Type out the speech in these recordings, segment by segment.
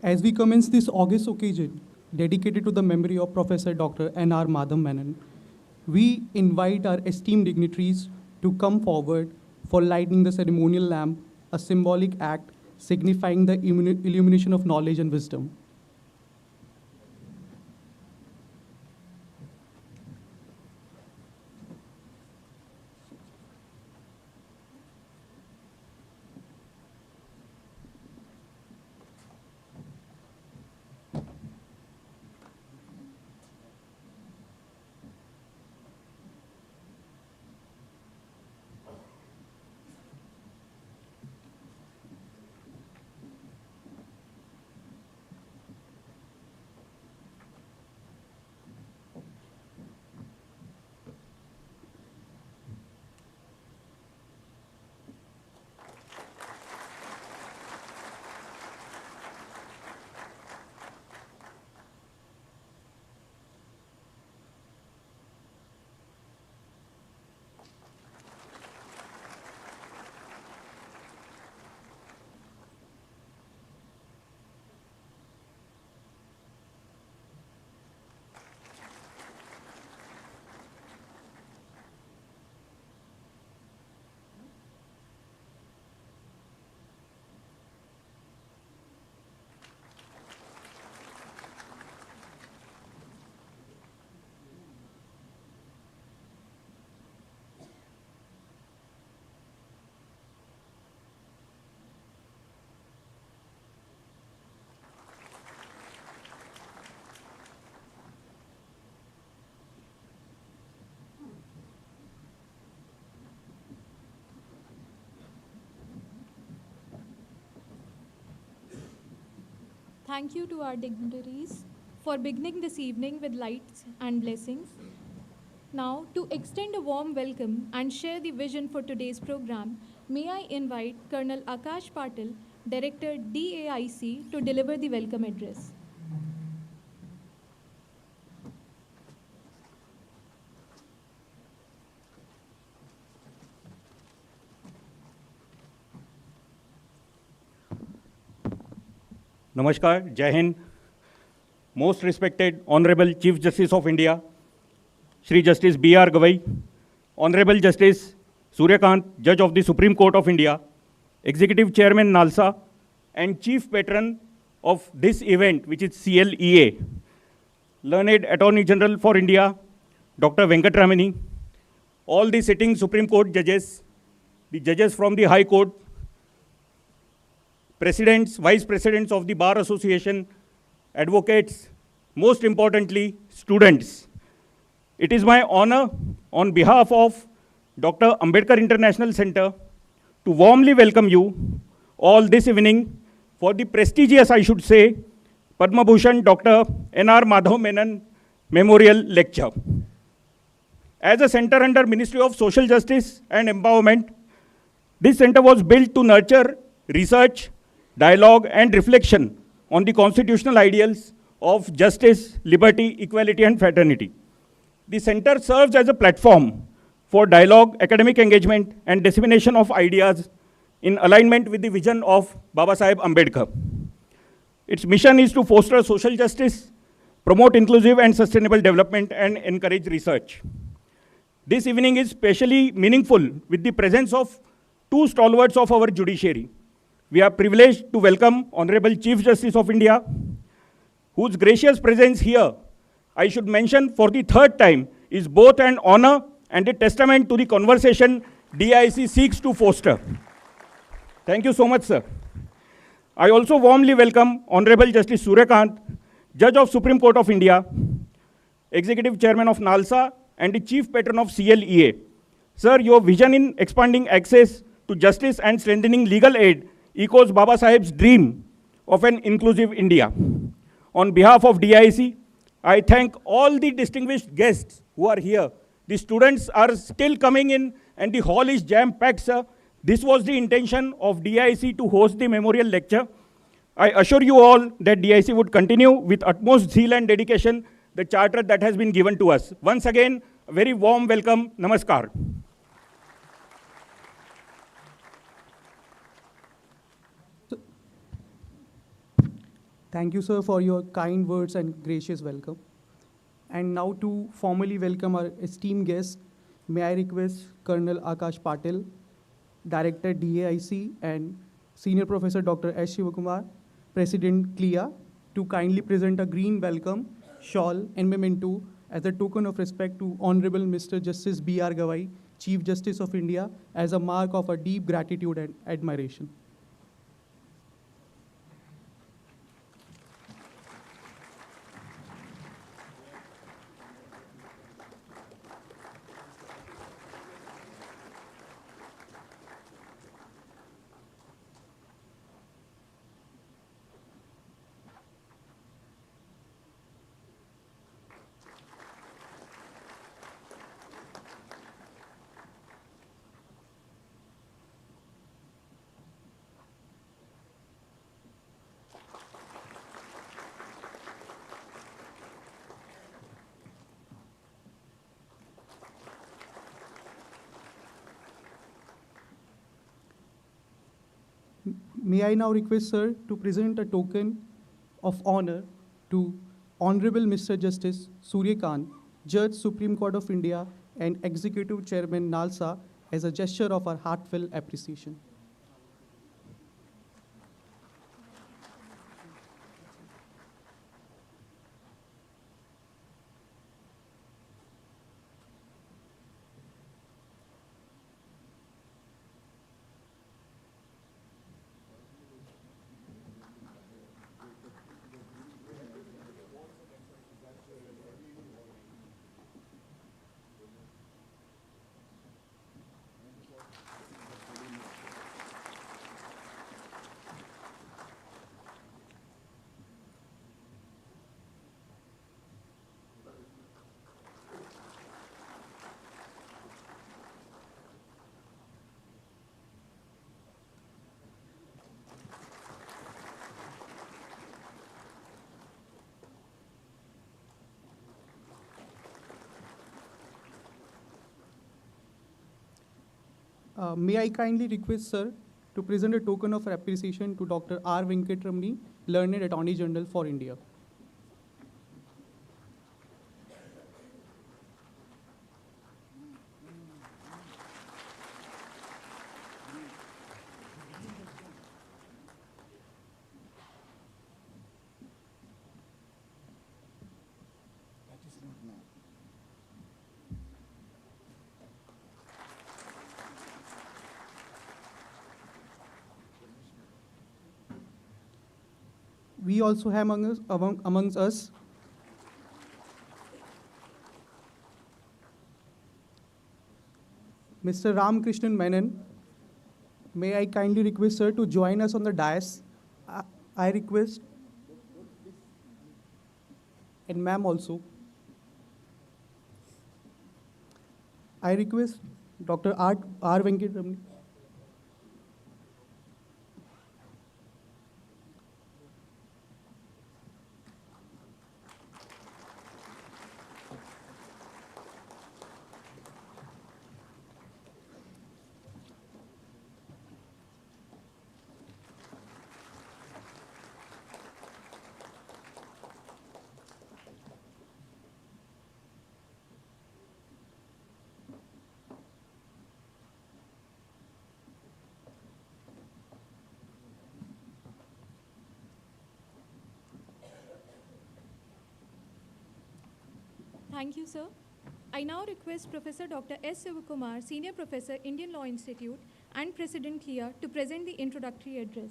As we commence this august occasion dedicated to the memory of Professor Dr. N.R. Madhava Menon, we invite our esteemed dignitaries to come forward for lighting the ceremonial lamp, a symbolic act signifying the illumination of knowledge and wisdom. Thank you to our dignitaries for beginning this evening with lights and blessings. Now, to extend a warm welcome and share the vision for today's program, may I invite Colonel Akash Patil, Director DAIC, to deliver the welcome address. Namaskar, Jai Hind. Most respected Honorable Chief Justice of India, Shri Justice B.R. Gavai, Honorable Justice Surya, Judge of the Supreme Court of India, Executive Chairman NALSA, and Chief Patron of this event, which is CLEA, Learned Attorney General for India, Dr. Venkatramani, all the sitting Supreme Court judges, the judges from the High Court, presidents, vice presidents of the Bar Association, advocates, most importantly, students. It is my honor on behalf of Dr. Ambedkar International Center to warmly welcome you all this evening for the prestigious, I should say, Padma Bhushan Dr. N.R. Madhava Menon Memorial Lecture. As a center under Ministry of Social Justice and Empowerment, this center was built to nurture research, dialogue, and reflection on the constitutional ideals of justice, liberty, equality, and fraternity. The center serves as a platform for dialogue, academic engagement, and dissemination of ideas in alignment with the vision of Baba Saheb Ambedkar. Its mission is to foster social justice, promote inclusive and sustainable development, and encourage research. This evening is especially meaningful with the presence of two stalwarts of our judiciary. We are privileged to welcome Honorable Chief Justice of India, whose gracious presence here, I should mention for the third time, is both an honor and a testament to the conversation DIC seeks to foster. Thank you so much, sir. I also warmly welcome Honorable Justice Surya, Judge of Supreme Court of India, Executive Chairman of NALSA, and the Chief Patron of CLEA. Sir, your vision in expanding access to justice and strengthening legal aid echoes Baba Saheb's dream of an inclusive India. On behalf of DIC, I thank all the distinguished guests who are here. The students are still coming in and the hall is jam-packed, sir. This was the intention of DIC to host the memorial lecture. I assure you all that DIC would continue with utmost zeal and dedication the charter that has been given to us. Once again, a very warm welcome. Namaskar. Thank you, sir, for your kind words and gracious welcome. And now to formally welcome our esteemed guest, may I request Colonel Akash Patil, Director DAIC, and Senior Professor Dr. S. Shivakumar, President CLEA, to kindly present a green welcome, shawl, and memento as a token of respect to Honorable Mr. Justice B.R. Gavai, Chief Justice of India, as a mark of our deep gratitude and admiration. May I now request, sir, to present a token of honor to Honorable Mr. Justice Surya Kant, Judge, Supreme Court of India, and Executive Chairman NALSA, as a gesture of our heartfelt appreciation. May I kindly request, sir, to present a token of appreciation to Dr. R. Venkatramani, Learned Attorney General for India. We also have amongst us Mr. Ramkrishnan Menon. May I kindly request, sir, to join us on the dais. I request, and ma'am also. I request Dr. R. Venkatramani. Thank you, sir. I now request Professor Dr. S. Sivakumar, Senior Professor, Indian Law Institute, and President CLEA, to present the introductory address.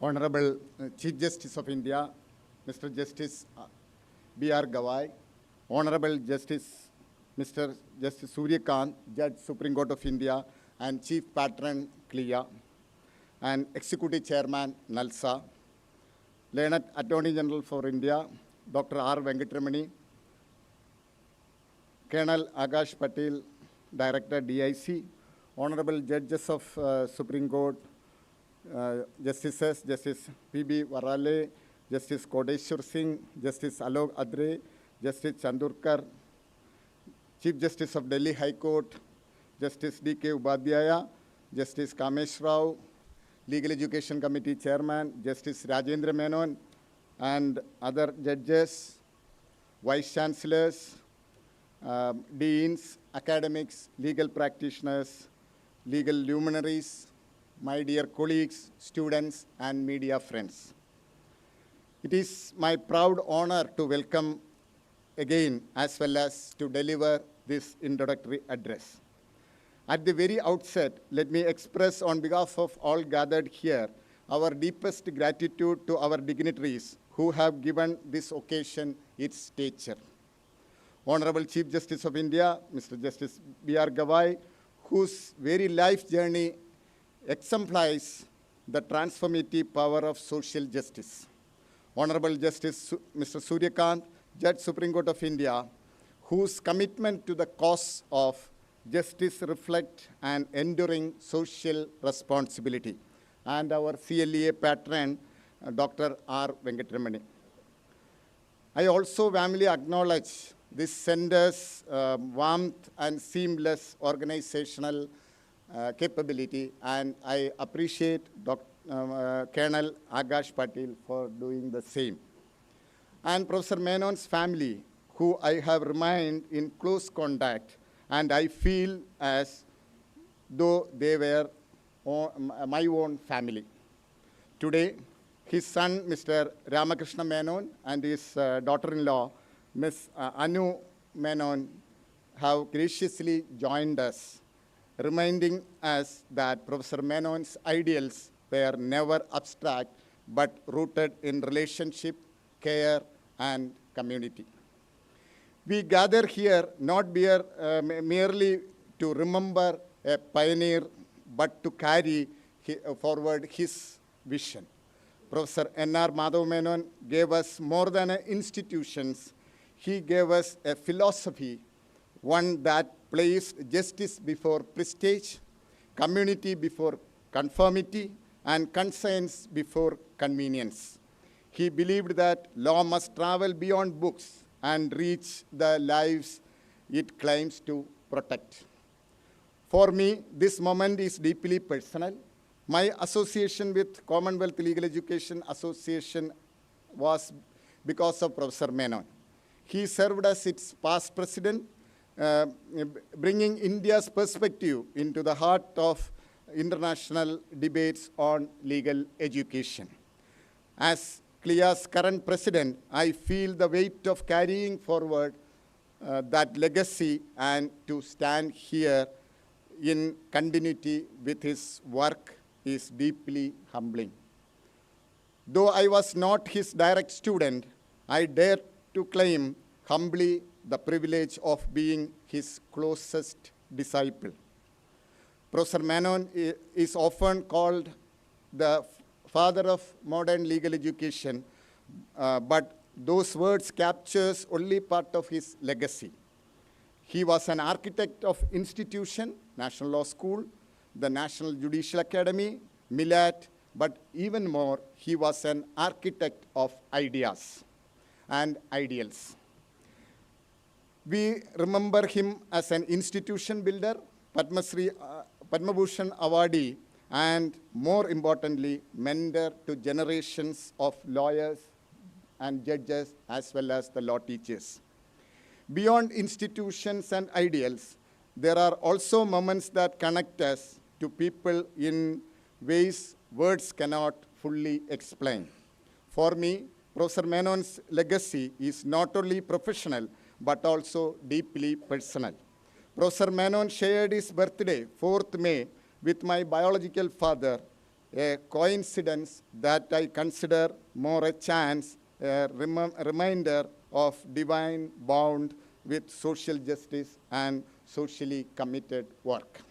Honorable Chief Justice of India, Mr. Justice B.R. Gavai, Honorable Justice Mr. Justice Surya Kant, Judge, Supreme Court of India, and Chief Patron, CLEA, and Executive Chairman, NALSA, Learned Attorney General for India, Dr. R. Venkatramani, Colonel Akash Patil, Director, DIC, Honorable Judges of Supreme Court, Justices, Justice P.B. Varale, Justice Kodeshwar Singh, Justice Alok Adre, Justice Chandurkar, Chief Justice of Delhi High Court, Justice D.K. Upadhyaya, Justice Kamesh Rao, Legal Education Committee Chairman, Justice Rajendra Menon, and other judges, Vice Chancellors, deans, academics, legal practitioners, legal luminaries, my dear colleagues, students, and media friends. It is my proud honor to welcome again, as well as to deliver this introductory address. At the very outset, let me express on behalf of all gathered here our deepest gratitude to our dignitaries who have given this occasion its stature. Honorable Chief Justice of India, Mr. Justice B.R. Gavai, whose very life journey exemplifies the transformative power of social justice. Honorable Justice Mr. Surya, Judge Supreme Court of India, whose commitment to the cause of justice reflect an enduring social responsibility, and our CLEA patron, Dr. R. Venkatramani. I also warmly acknowledge this center's warmth and seamless organizational capability, and I appreciate Colonel Akash Patil for doing the same. And Professor Menon's family, who I have remained in close contact, and I feel as though they were my own family. Today, his son, Mr. Ramakrishna Menon, and his daughter-in-law, Ms. Anu Menon, have graciously joined us, reminding us that Professor Menon's ideals were never abstract, but rooted in relationship, care, and community. We gather here not merely to remember a pioneer, but to carry forward his vision. Professor N.R. Madhava Menon gave us more than institutions. He gave us a philosophy, one that placed justice before prestige, community before conformity, and conscience before convenience. He believed that law must travel beyond books and reach the lives it claims to protect. For me, this moment is deeply personal. My association with Commonwealth Legal Education Association was because of Professor Menon. He served as its past president, bringing India's perspective into the heart of international debates on legal education. As CLEA's current president, I feel the weight of carrying forward that legacy and to stand here in continuity with his work is deeply humbling. Though I was not his direct student, I dare to claim humbly the privilege of being his closest disciple. Professor Menon is often called the father of modern legal education, but those words captures only part of his legacy. He was an architect of institution, National Law School, the National Judicial Academy, MILAT, but even more, he was an architect of ideas and ideals. We remember him as an institution builder, Padma Bhushan awardee, and more importantly, mentor to generations of lawyers and judges, as well as the law teachers. Beyond institutions and ideals, there are also moments that connect us to people in ways words cannot fully explain. For me, Professor Menon's legacy is not only professional, but also deeply personal. Professor Menon shared his birthday, 4th May, with my biological father, a coincidence that I consider more a chance, a reminder of divine bond with social justice and socially committed work.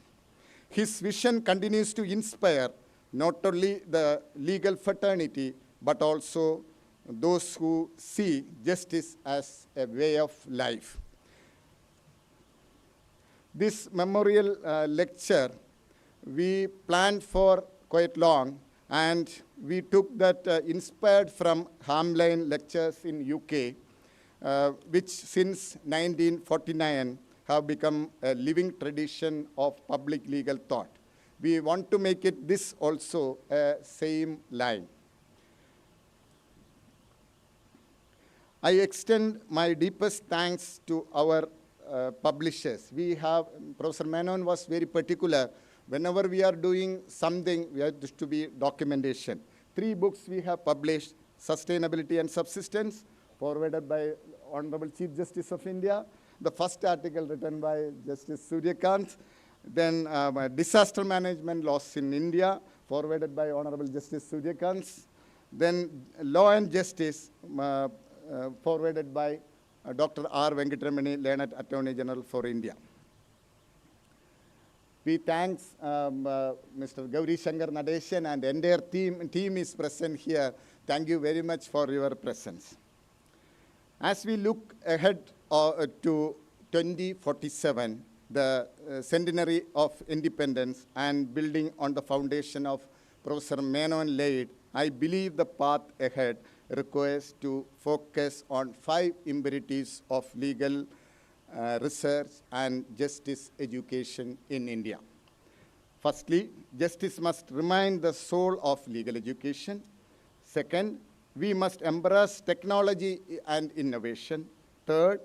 His vision continues to inspire not only the legal fraternity, but also those who see justice as a way of life. This memorial lecture, we planned for quite long, and we took that inspired from Hon'ble lectures in UK, which since 1949 have become a living tradition of public legal thought. We want to make it this also a same line. I extend my deepest thanks to our publishers. We have, Professor Menon was very particular. Whenever we are doing something, we have to be documentation. 3 books we have published: Sustainability and Subsistence, forwarded by Honorable Chief Justice of India. The first article written by Justice Surya, then Disaster Management Laws in India, forwarded by Honorable Justice Surya. Then Law and Justice, forwarded by Dr. R. Venkatramani, Learned Attorney General for India. We thank Mr. Gauri Shankar Nadeshan, and the entire team is present here. Thank you very much for your presence. As we look ahead to 2047, the centenary of independence, and building on the foundation of Professor Menon laid, I believe the path ahead requires to focus on 5 imperatives of legal research and justice education in India. Firstly, justice must remain the soul of legal education. Second, we must embrace technology and innovation. Third,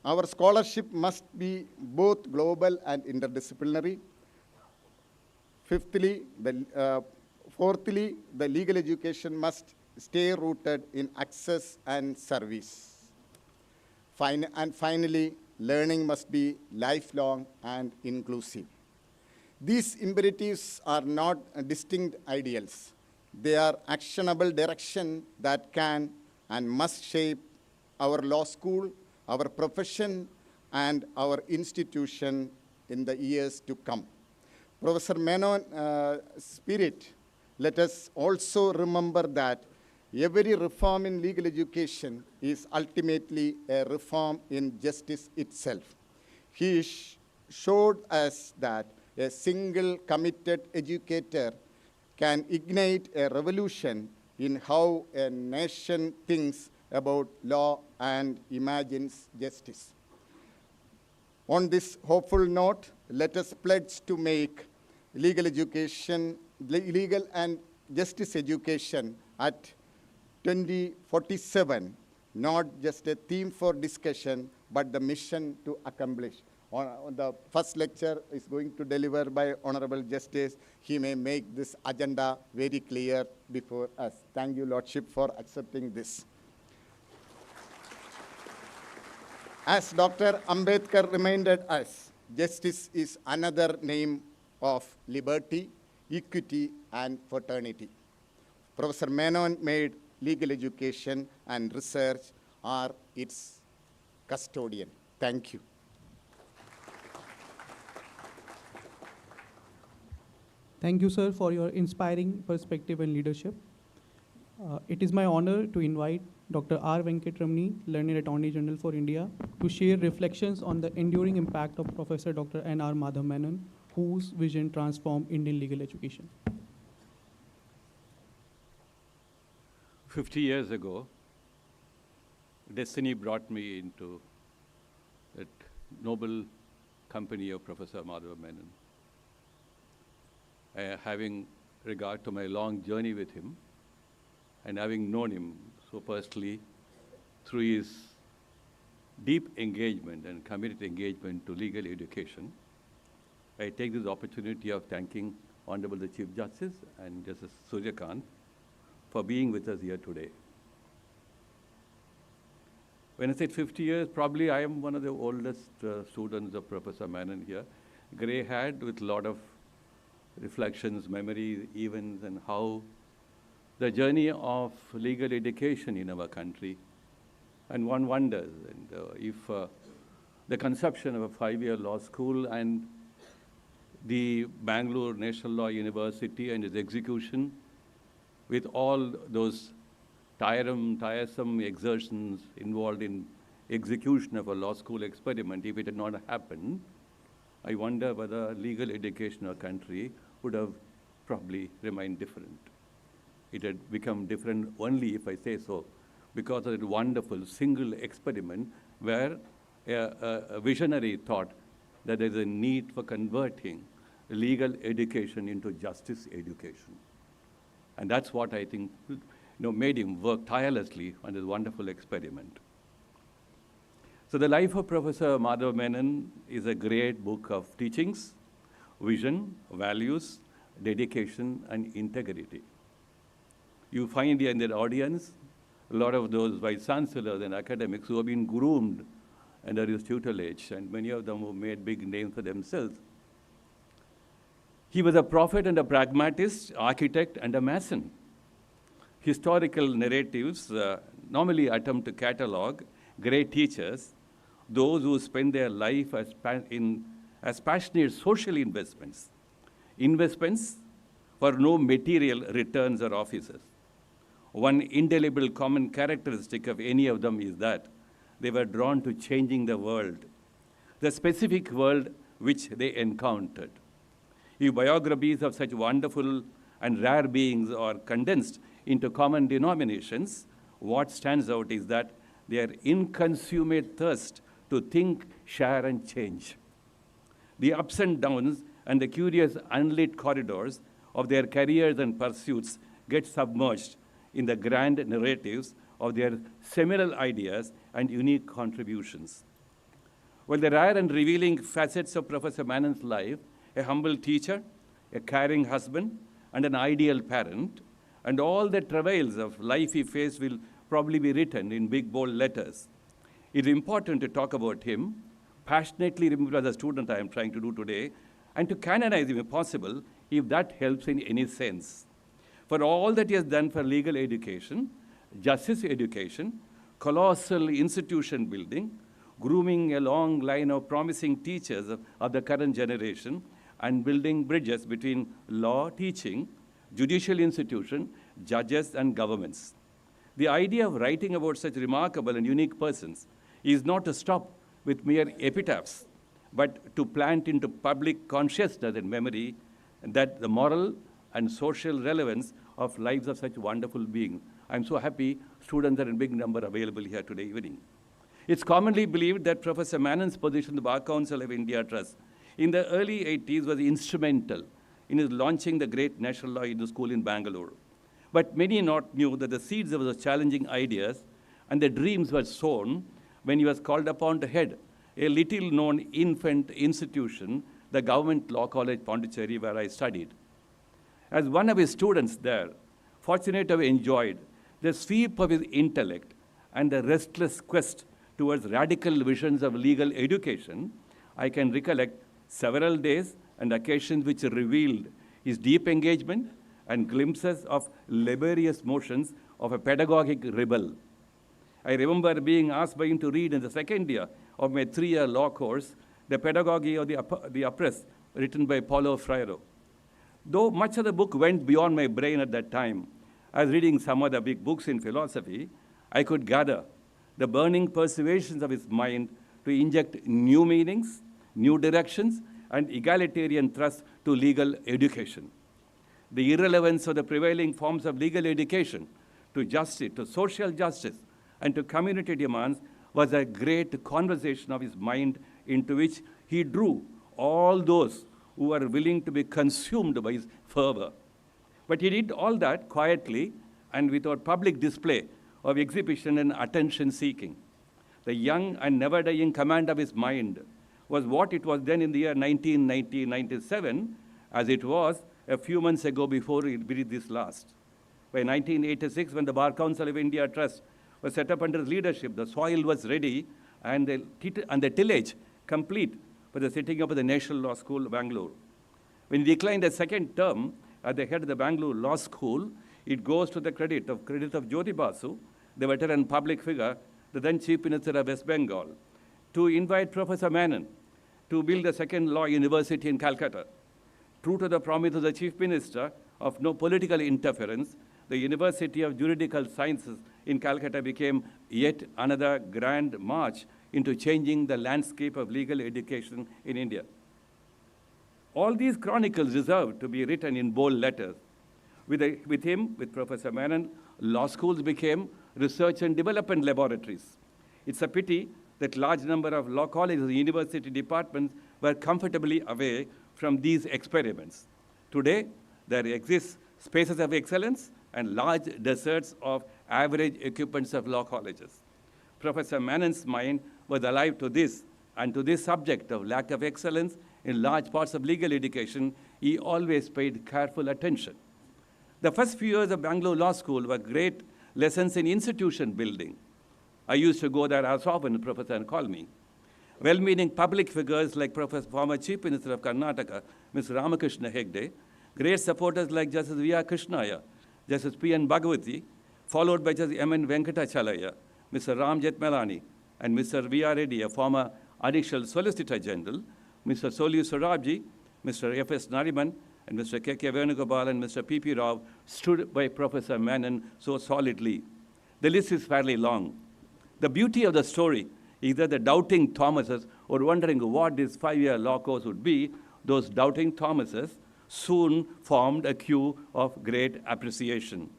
our scholarship must be both global and interdisciplinary. Fourthly, the legal education must stay rooted in access and service. And finally, learning must be lifelong and inclusive. These imperatives are not distinct ideals. They are actionable direction that can and must shape our law school, our profession, and our institution in the years to come. Professor Menon's spirit, let us also remember that every reform in legal education is ultimately a reform in justice itself. He showed us that a single committed educator can ignite a revolution in how a nation thinks about law and imagines justice. On this hopeful note, let us pledge to make legal and justice education at 2047 not just a theme for discussion, but the mission to accomplish. The first lecture is going to deliver by Honorable Justice. He may make this agenda very clear before us. Thank you, Lordship, for accepting this. As Dr. Ambedkar reminded us, justice is another name of liberty, equity, and fraternity. Professor Menon made legal education and research are its custodian. Thank you. Thank you, sir, for your inspiring perspective and leadership. It is my honor to invite Dr. R. Venkatramani, Learned Attorney General for India, to share reflections on the enduring impact of Professor Dr. N.R. Madhava Menon, whose vision transformed Indian legal education. 50 years ago, destiny brought me into that noble company of Professor Madhava Menon. Having regard to my long journey with him, and having known him so personally through his deep engagement and committed engagement to legal education, I take this opportunity of thanking Honorable the Chief Justice and Justice Surya for being with us here today. When I said 50 years, probably I am one of the oldest students of Professor Menon here, gray-haired with a lot of reflections, memories, events, and how the journey of legal education in our country. And one wonders if the conception of a 5-year law school and the Bangalore National Law University and its execution with all those tiresome exertions involved in execution of a law school experiment, if it had not happened, I wonder whether legal education in our country would have probably remained different. It had become different only, if I say so, because of that wonderful single experiment where a visionary thought that there's a need for converting legal education into justice education. And that's what I think made him work tirelessly on this wonderful experiment. So the life of Professor Madhava Menon is a great book of teachings, vision, values, dedication, and integrity. You find here in the audience a lot of those vice chancellors and academics who have been groomed under his tutelage, and many of them have made big names for themselves. He was a prophet and a pragmatist, architect and a mason. Historical narratives normally attempt to catalog great teachers, those who spend their life as passionate social investments for no material returns or offices. One indelible common characteristic of any of them is that they were drawn to changing the world, the specific world which they encountered. If biographies of such wonderful and rare beings are condensed into common denominations, what stands out is that their inconsummate thirst to think, share, and change. The ups and downs and the curious unlit corridors of their careers and pursuits get submerged in the grand narratives of their seminal ideas and unique contributions. Well, the rare and revealing facets of Professor Menon's life, a humble teacher, a caring husband, and an ideal parent, and all the travails of life he faced will probably be written in big, bold letters. It's important to talk about him, passionately remember as a student I am trying to do today, and to canonize him if possible, if that helps in any sense. For all that he has done for legal education, justice education, colossal institution building, grooming a long line of promising teachers of the current generation, and building bridges between law, teaching, judicial institution, judges, and governments. The idea of writing about such remarkable and unique persons is not to stop with mere epitaphs, but to plant into public consciousness and memory that the moral and social relevance of lives of such wonderful beings. I'm so happy students are in big number available here today evening. It's commonly believed that Professor Menon's position in the Bar Council of India Trust in the early 80s was instrumental in his launching the great National Law School in Bangalore. But many not knew that the seeds of those challenging ideas and the dreams were sown when he was called upon to head a little-known infant institution, the Government Law College, Pondicherry, where I studied. As one of his students there, fortunate to have enjoyed the sweep of his intellect and the restless quest towards radical visions of legal education, I can recollect several days and occasions which revealed his deep engagement and glimpses of laborious motions of a pedagogic rebel. I remember being asked by him to read in the second year of my 3-year law course, The Pedagogy of the Oppressed, written by Paulo Freire. Though much of the book went beyond my brain at that time, I was reading some other big books in philosophy, I could gather the burning persuasions of his mind to inject new meanings, new directions, and egalitarian thrust to legal education. The irrelevance of the prevailing forms of legal education to justice, to social justice, and to community demands was a great conversation of his mind into which he drew all those who were willing to be consumed by his fervor. But he did all that quietly and without public display of exhibition and attention-seeking. The young and never-dying command of his mind was what it was then in the year 1997, as it was a few months ago before it breathed this last. By 1986, when the Bar Council of India Trust was set up under his leadership, the soil was ready and the tillage complete for the setting up of the National Law School, Bangalore. When he declined a second term at the head of the Bangalore Law School, it goes to the credit of Jyoti Basu, the veteran public figure, the then Chief Minister of West Bengal, to invite Professor Menon to build a second law university in Calcutta. True to the promise of the Chief Minister of no political interference, the University of Juridical Sciences in Calcutta became yet another grand march into changing the landscape of legal education in India. All these chronicles deserve to be written in bold letters. With him, with Professor Menon, law schools became research and development laboratories. It's a pity that large number of law colleges and university departments were comfortably away from these experiments. Today, there exists spaces of excellence and large deserts of average equipments of law colleges. Professor Menon's mind was alive to this, and to this subject of lack of excellence in large parts of legal education, he always paid careful attention. The first few years of Bangalore Law School were great lessons in institution building. I used to go there as often as Professor called me. Well-meaning public figures like former Chief Minister of Karnataka, Mr. Ramakrishna Hegde, great supporters like Justice V.R. Krishnaya, Justice P.N. Bhagavati, followed by Justice M.N. Venkatachalaya, Mr. Ram Jethmalani, and Mr. V.R. Reddy, a former Additional Solicitor General, Mr. Soli Sorabji, Mr. F.S. Nariman, and Mr. K.K. Venugopal and Mr. P.P. Rao stood by Professor Menon so solidly. The list is fairly long. The beauty of the story is that the doubting Thomases were wondering what this 5-year law course would be. Those doubting Thomases soon formed a queue of great appreciation.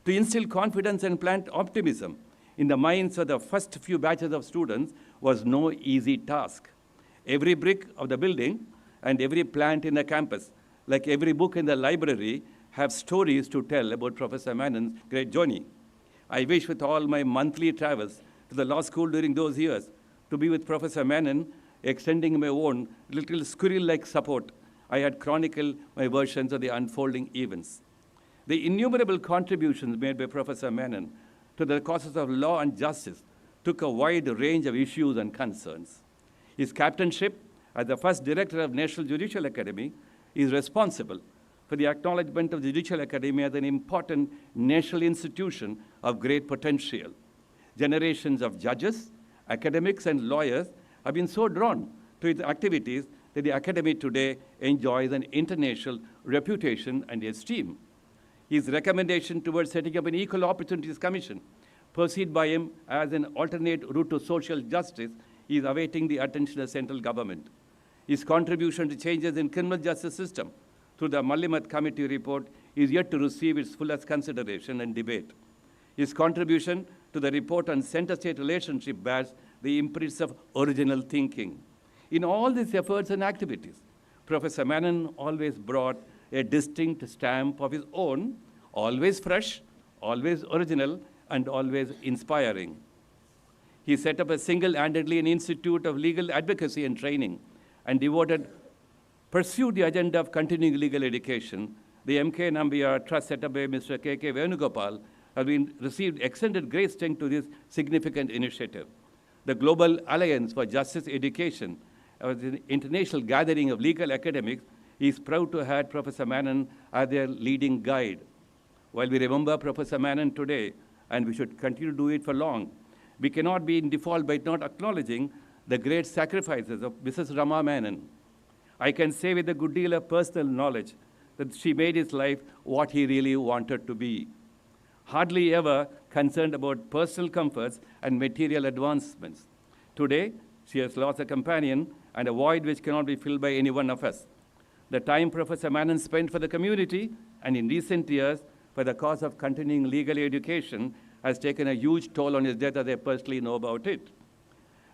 To instill confidence and plant optimism in the minds of the first few batches of students was no easy task. Every brick of the building and every plant in the campus, like every book in the library, have stories to tell about Professor Menon's great journey. I wish with all my monthly travels to the law school during those years to be with Professor Menon, extending my own little squirrel-like support. I had chronicled my versions of the unfolding events. The innumerable contributions made by Professor Menon to the causes of law and justice took a wide range of issues and concerns. His captainship as the first director of National Judicial Academy is responsible for the acknowledgement of the Judicial Academy as an important national institution of great potential. Generations of judges, academics, and lawyers have been so drawn to its activities that the Academy today enjoys an international reputation and esteem. His recommendation towards setting up an Equal Opportunities Commission, perceived by him as an alternate route to social justice, is awaiting the attention of central government. His contribution to changes in criminal justice system through the Mallimath Committee report is yet to receive its fullest consideration and debate. His contribution to the report on center-state relationship bears the imprints of original thinking. In all these efforts and activities, Professor Menon always brought a distinct stamp of his own, always fresh, always original, and always inspiring. He set up single-handedly an institute of legal advocacy and training and pursued the agenda of continuing legal education. The M.K. Nambiar Trust set up by Mr. K.K. Venugopal has received extended great strength to this significant initiative. The Global Alliance for Justice Education, an international gathering of legal academics, is proud to have Professor Menon as their leading guide. While we remember Professor Menon today, and we should continue to do it for long, we cannot be in default by not acknowledging the great sacrifices of Mrs. Rama Menon. I can say with a good deal of personal knowledge that she made his life what he really wanted to be. Hardly ever concerned about personal comforts and material advancements. Today, she has lost a companion and a void which cannot be filled by any one of us. The time Professor Menon spent for the community and in recent years for the cause of continuing legal education has taken a huge toll on his death, as I personally know about it.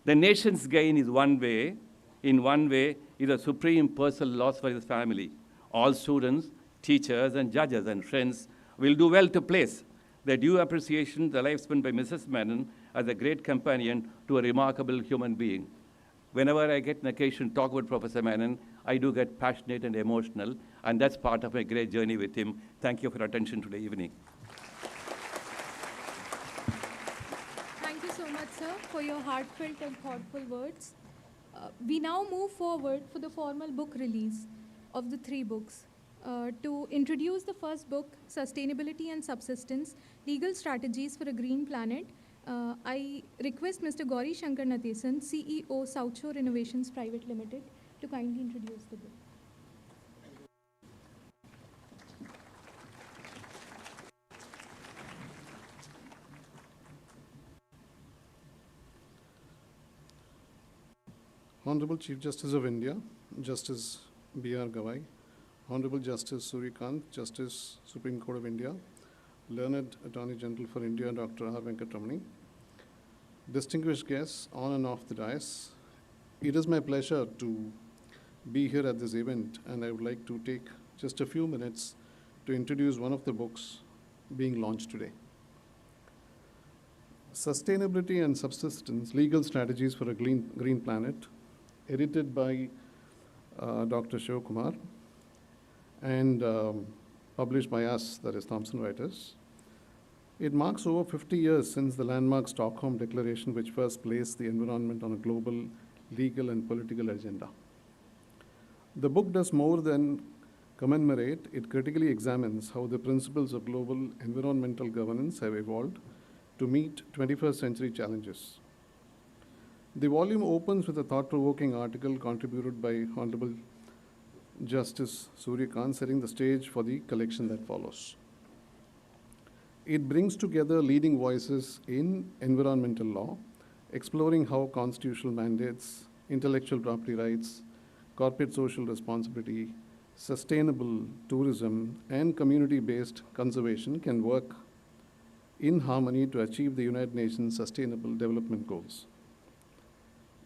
The nation's gain is one way. In one way, is a supreme personal loss for his family. All students, teachers, and judges and friends will do well to place their due appreciation to the life spent by Mrs. Menon as a great companion to a remarkable human being. Whenever I get an occasion to talk about Professor Menon, I do get passionate and emotional, and that's part of my great journey with him. Thank you for your attention today evening. Thank you so much, sir, for your heartfelt and thoughtful words. We now move forward for the formal book release of the 3 books. To introduce the first book, Sustainability and Subsistence, Legal Strategies for a Green Planet, I request Mr. Gauri Shankar Nathesan, CEO, South Shore Innovations Private Limited, to kindly introduce the book. Honorable Chief Justice of India, Justice B.R. Gavai, Honorable Justice Surya, Justice Supreme Court of India, Learned Attorney General for India, Dr. R. Venkatramani, distinguished guests on and off the dais, it is my pleasure to be here at this event, and I would like to take just a few minutes to introduce one of the books being launched today. Sustainability and Subsistence, Legal Strategies for a Green Planet, edited by Dr. Shiv Kumar, and published by us, that is Thomson Reuters. It marks over 50 years since the landmark Stockholm Declaration, which first placed the environment on a global legal and political agenda. The book does more than commemorate, it critically examines how the principles of global environmental governance have evolved to meet 21st century challenges. The volume opens with a thought-provoking article contributed by Hon'ble Justice Surya, setting the stage for the collection that follows. It brings together leading voices in environmental law, exploring how constitutional mandates, intellectual property rights, corporate social responsibility, sustainable tourism, and community-based conservation can work in harmony to achieve the United Nations Sustainable Development Goals.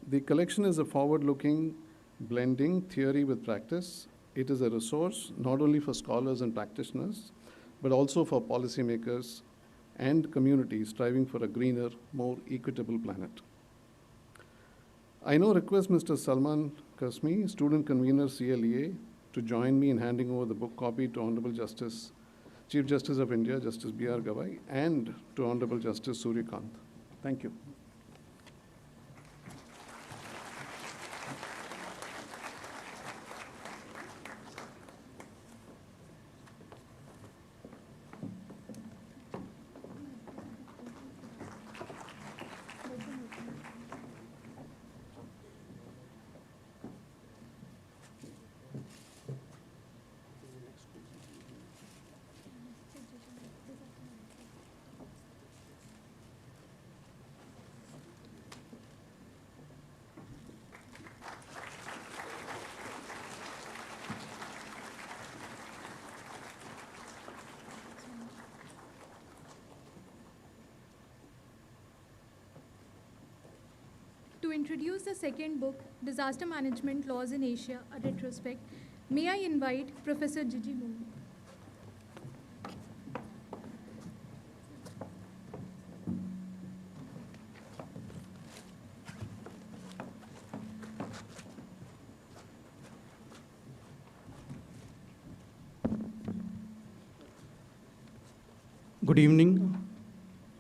The collection is a forward-looking, blending theory with practice. It is a resource not only for scholars and practitioners, but also for policymakers and communities striving for a greener, more equitable planet. I now request Mr. Salman Kasmi, student convener CLEA, to join me in handing over the book copy to Honorable Justice, Chief Justice of India, Justice B.R. Gavai, and to Honorable Justice Surya. Thank you. To introduce the second book, Disaster Management Laws in Asia, a retrospect, may I invite Professor Gigi Moon. Good evening,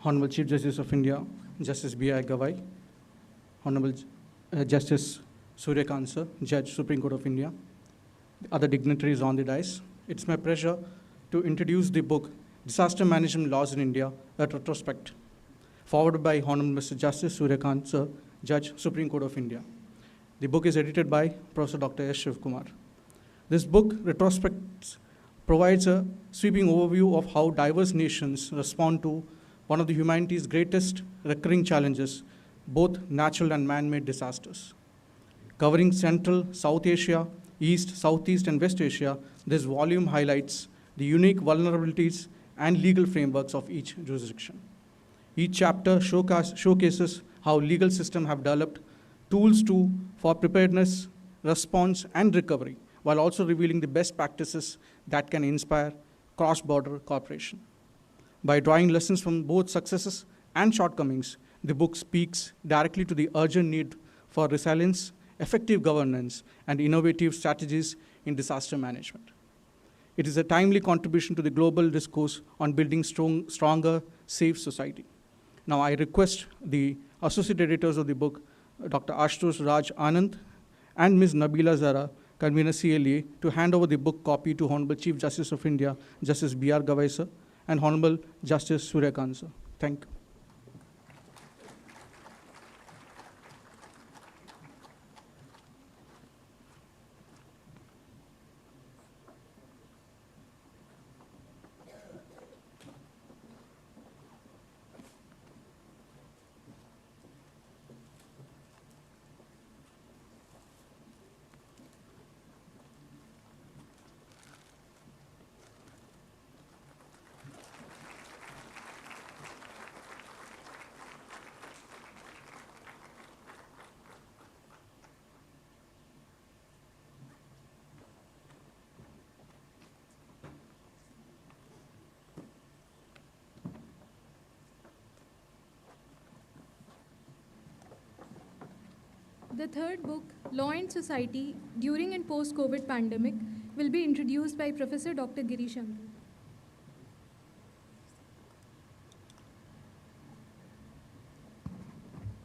Honorable Chief Justice of India, Justice B.I. Gavai, Honorable Justice Surya, sir, Judge, Supreme Court of India, other dignitaries on the dais. It's my pleasure to introduce the book, Disaster Management Laws in India, a retrospect, forwarded by Honorable Mr. Justice Surya, sir, Judge, Supreme Court of India. The book is edited by Professor Dr. S. Shiv Kumar. This book, retrospects, provides a sweeping overview of how diverse nations respond to one of the humanity's greatest recurring challenges, both natural and man-made disasters. Covering Central, South Asia, East, Southeast, and West Asia, this volume highlights the unique vulnerabilities and legal frameworks of each jurisdiction. Each chapter showcases how legal systems have developed tools for preparedness, response, and recovery, while also revealing the best practices that can inspire cross-border cooperation. By drawing lessons from both successes and shortcomings, the book speaks directly to the urgent need for resilience, effective governance, and innovative strategies in disaster management. It is a timely contribution to the global discourse on building stronger, safe society. Now I request the associate editors of the book, Dr. Ashutosh Raj Anand and Ms. Nabila Zara, convener CLEA, to hand over the book copy to Honorable Chief Justice of India, Justice B.R. Gavai, sir, and Honorable Justice Surya, sir. Thank you. The third book, Law and Society During and Post-COVID Pandemic, will be introduced by Professor Dr. Girish Ambedkar.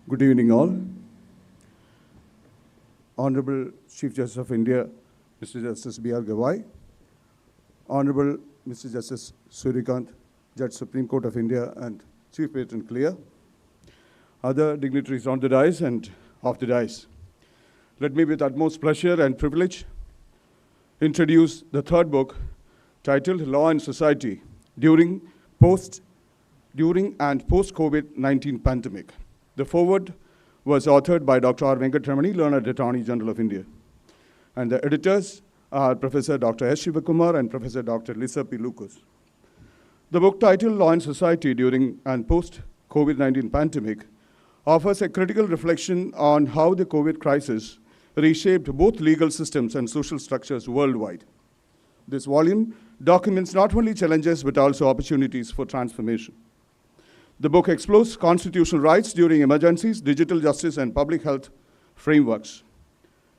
Good evening, all. Honorable Chief Justice of India, Mr. Justice B.R. Gavai, Honorable Mr. Justice Surya, Judge Supreme Court of India and Chief Patron CLEA, other dignitaries on the dais and off the dais. Let me, with utmost pleasure and privilege, introduce the third book titled Law and Society During and Post-COVID-19 Pandemic. The foreword was authored by Dr. R. Venkatramani, Learned Attorney General of India. And the editors are Professor Dr. S. Shivakumar and Professor Dr. Lisa P. Lucas. The book titled Law and Society During and Post-COVID-19 Pandemic offers a critical reflection on how the COVID crisis reshaped both legal systems and social structures worldwide. This volume documents not only challenges but also opportunities for transformation. The book explores constitutional rights during emergencies, digital justice, and public health frameworks.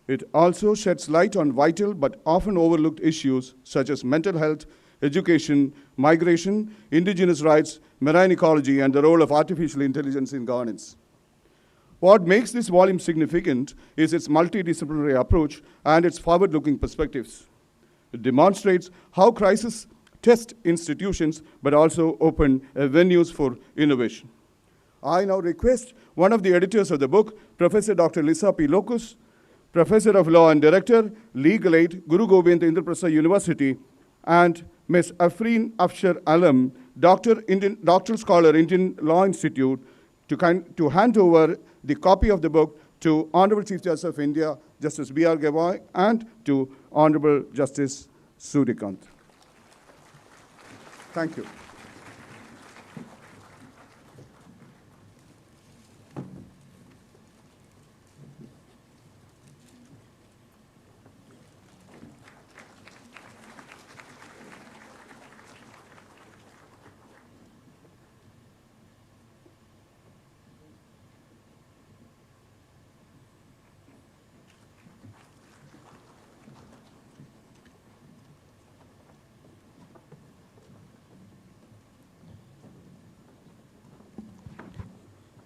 It also sheds light on vital but often overlooked issues such as mental health, education, migration, indigenous rights, marine ecology, and the role of artificial intelligence in governance. What makes this volume significant is its multidisciplinary approach and its forward-looking perspectives. It demonstrates how crises test institutions, but also open venues for innovation. I now request one of the editors of the book, Professor Dr. Lisa P. Lucas, Professor of Law and Director, Legal Aid, Guru Gobind Indraprastha University, and Ms. Afreen Afshar Alam, Doctoral Scholar, Indian Law Institute, to hand over the copy of the book to Honorable Chief Justice of India, Justice B.R. Gavai, and to Honorable Justice Surya. Thank you.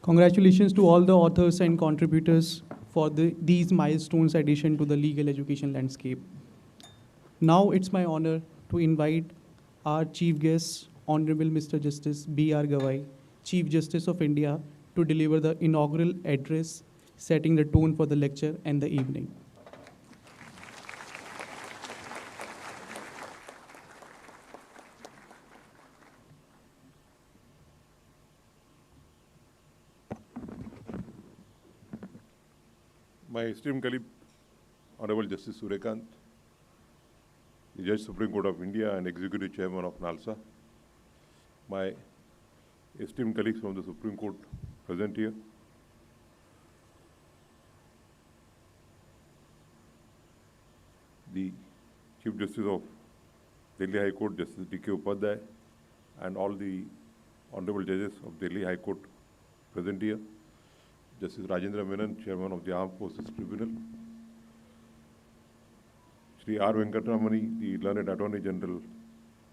Congratulations to all the authors and contributors for these milestones addition to the legal education landscape. Now it's my honor to invite our chief guest, Honorable Mr. Justice B.R. Gavai, Chief Justice of India, to deliver the inaugural address, setting the tone for the lecture and the evening. My esteemed colleague, Honorable Justice Surya, the Judge Supreme Court of India and Executive Chairman of NALSA, my esteemed colleagues from the Supreme Court present here, the Chief Justice of Delhi High Court, Justice D.K. Upadhyay, and all the Honorable Judges of Delhi High Court present here, Justice Rajendra Menon, Chairman of the Armed Forces Tribunal, Shri R. Venkatramani, the Learned Attorney General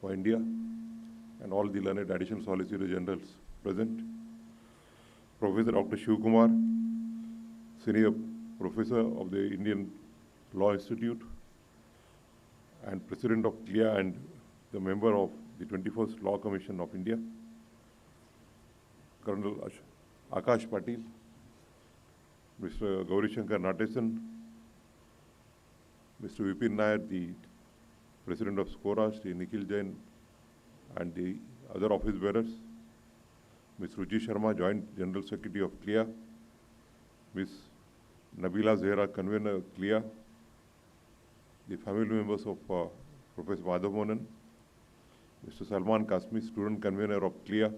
for India, and all the Learned Additional Solicitor Generals present, Professor Dr. Shivakumar, Senior Professor of the Indian Law Institute, and President of CLEA and the member of the 21st Law Commission of India, Colonel Akash Patil, Mr. Gauri Shankar Natesan, Mr. Vipin Nair, the President of SCORA, Shri Nikhil Jain, and the other office bearers, Ms. Ruchi Sharma, Joint General Secretary of CLEA, Ms. Nabila Zehra, Convener CLEA, the family members of Professor Madhava Menon, Mr. Salman Kasmi, Student Convener of CLEA,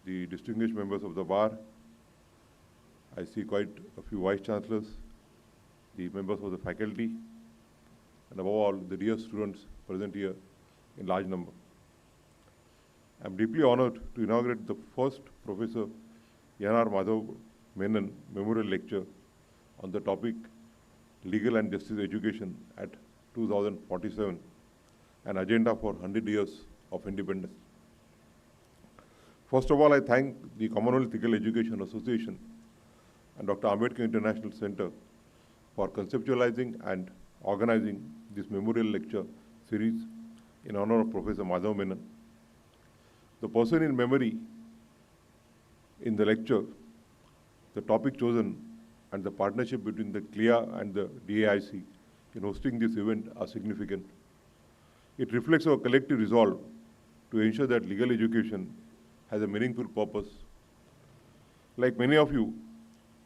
the distinguished members of the bar. I see quite a few Vice Chancellors, the members of the faculty, and above all, the dear students present here in large number. I am deeply honored to inaugurate the first Professor N.R. Madhava Menon Memorial Lecture on the topic Legal and Justice Education at 2047, an agenda for 100 years of independence. First of all, I thank the Commonwealth Legal Education Association and Dr. Ambedkar International Center for conceptualizing and organizing this memorial lecture series in honor of Professor Madhava Menon. The person in memory in the lecture, the topic chosen, and the partnership between the CLEA and the DAIC in hosting this event are significant. It reflects our collective resolve to ensure that legal education has a meaningful purpose. Like many of you,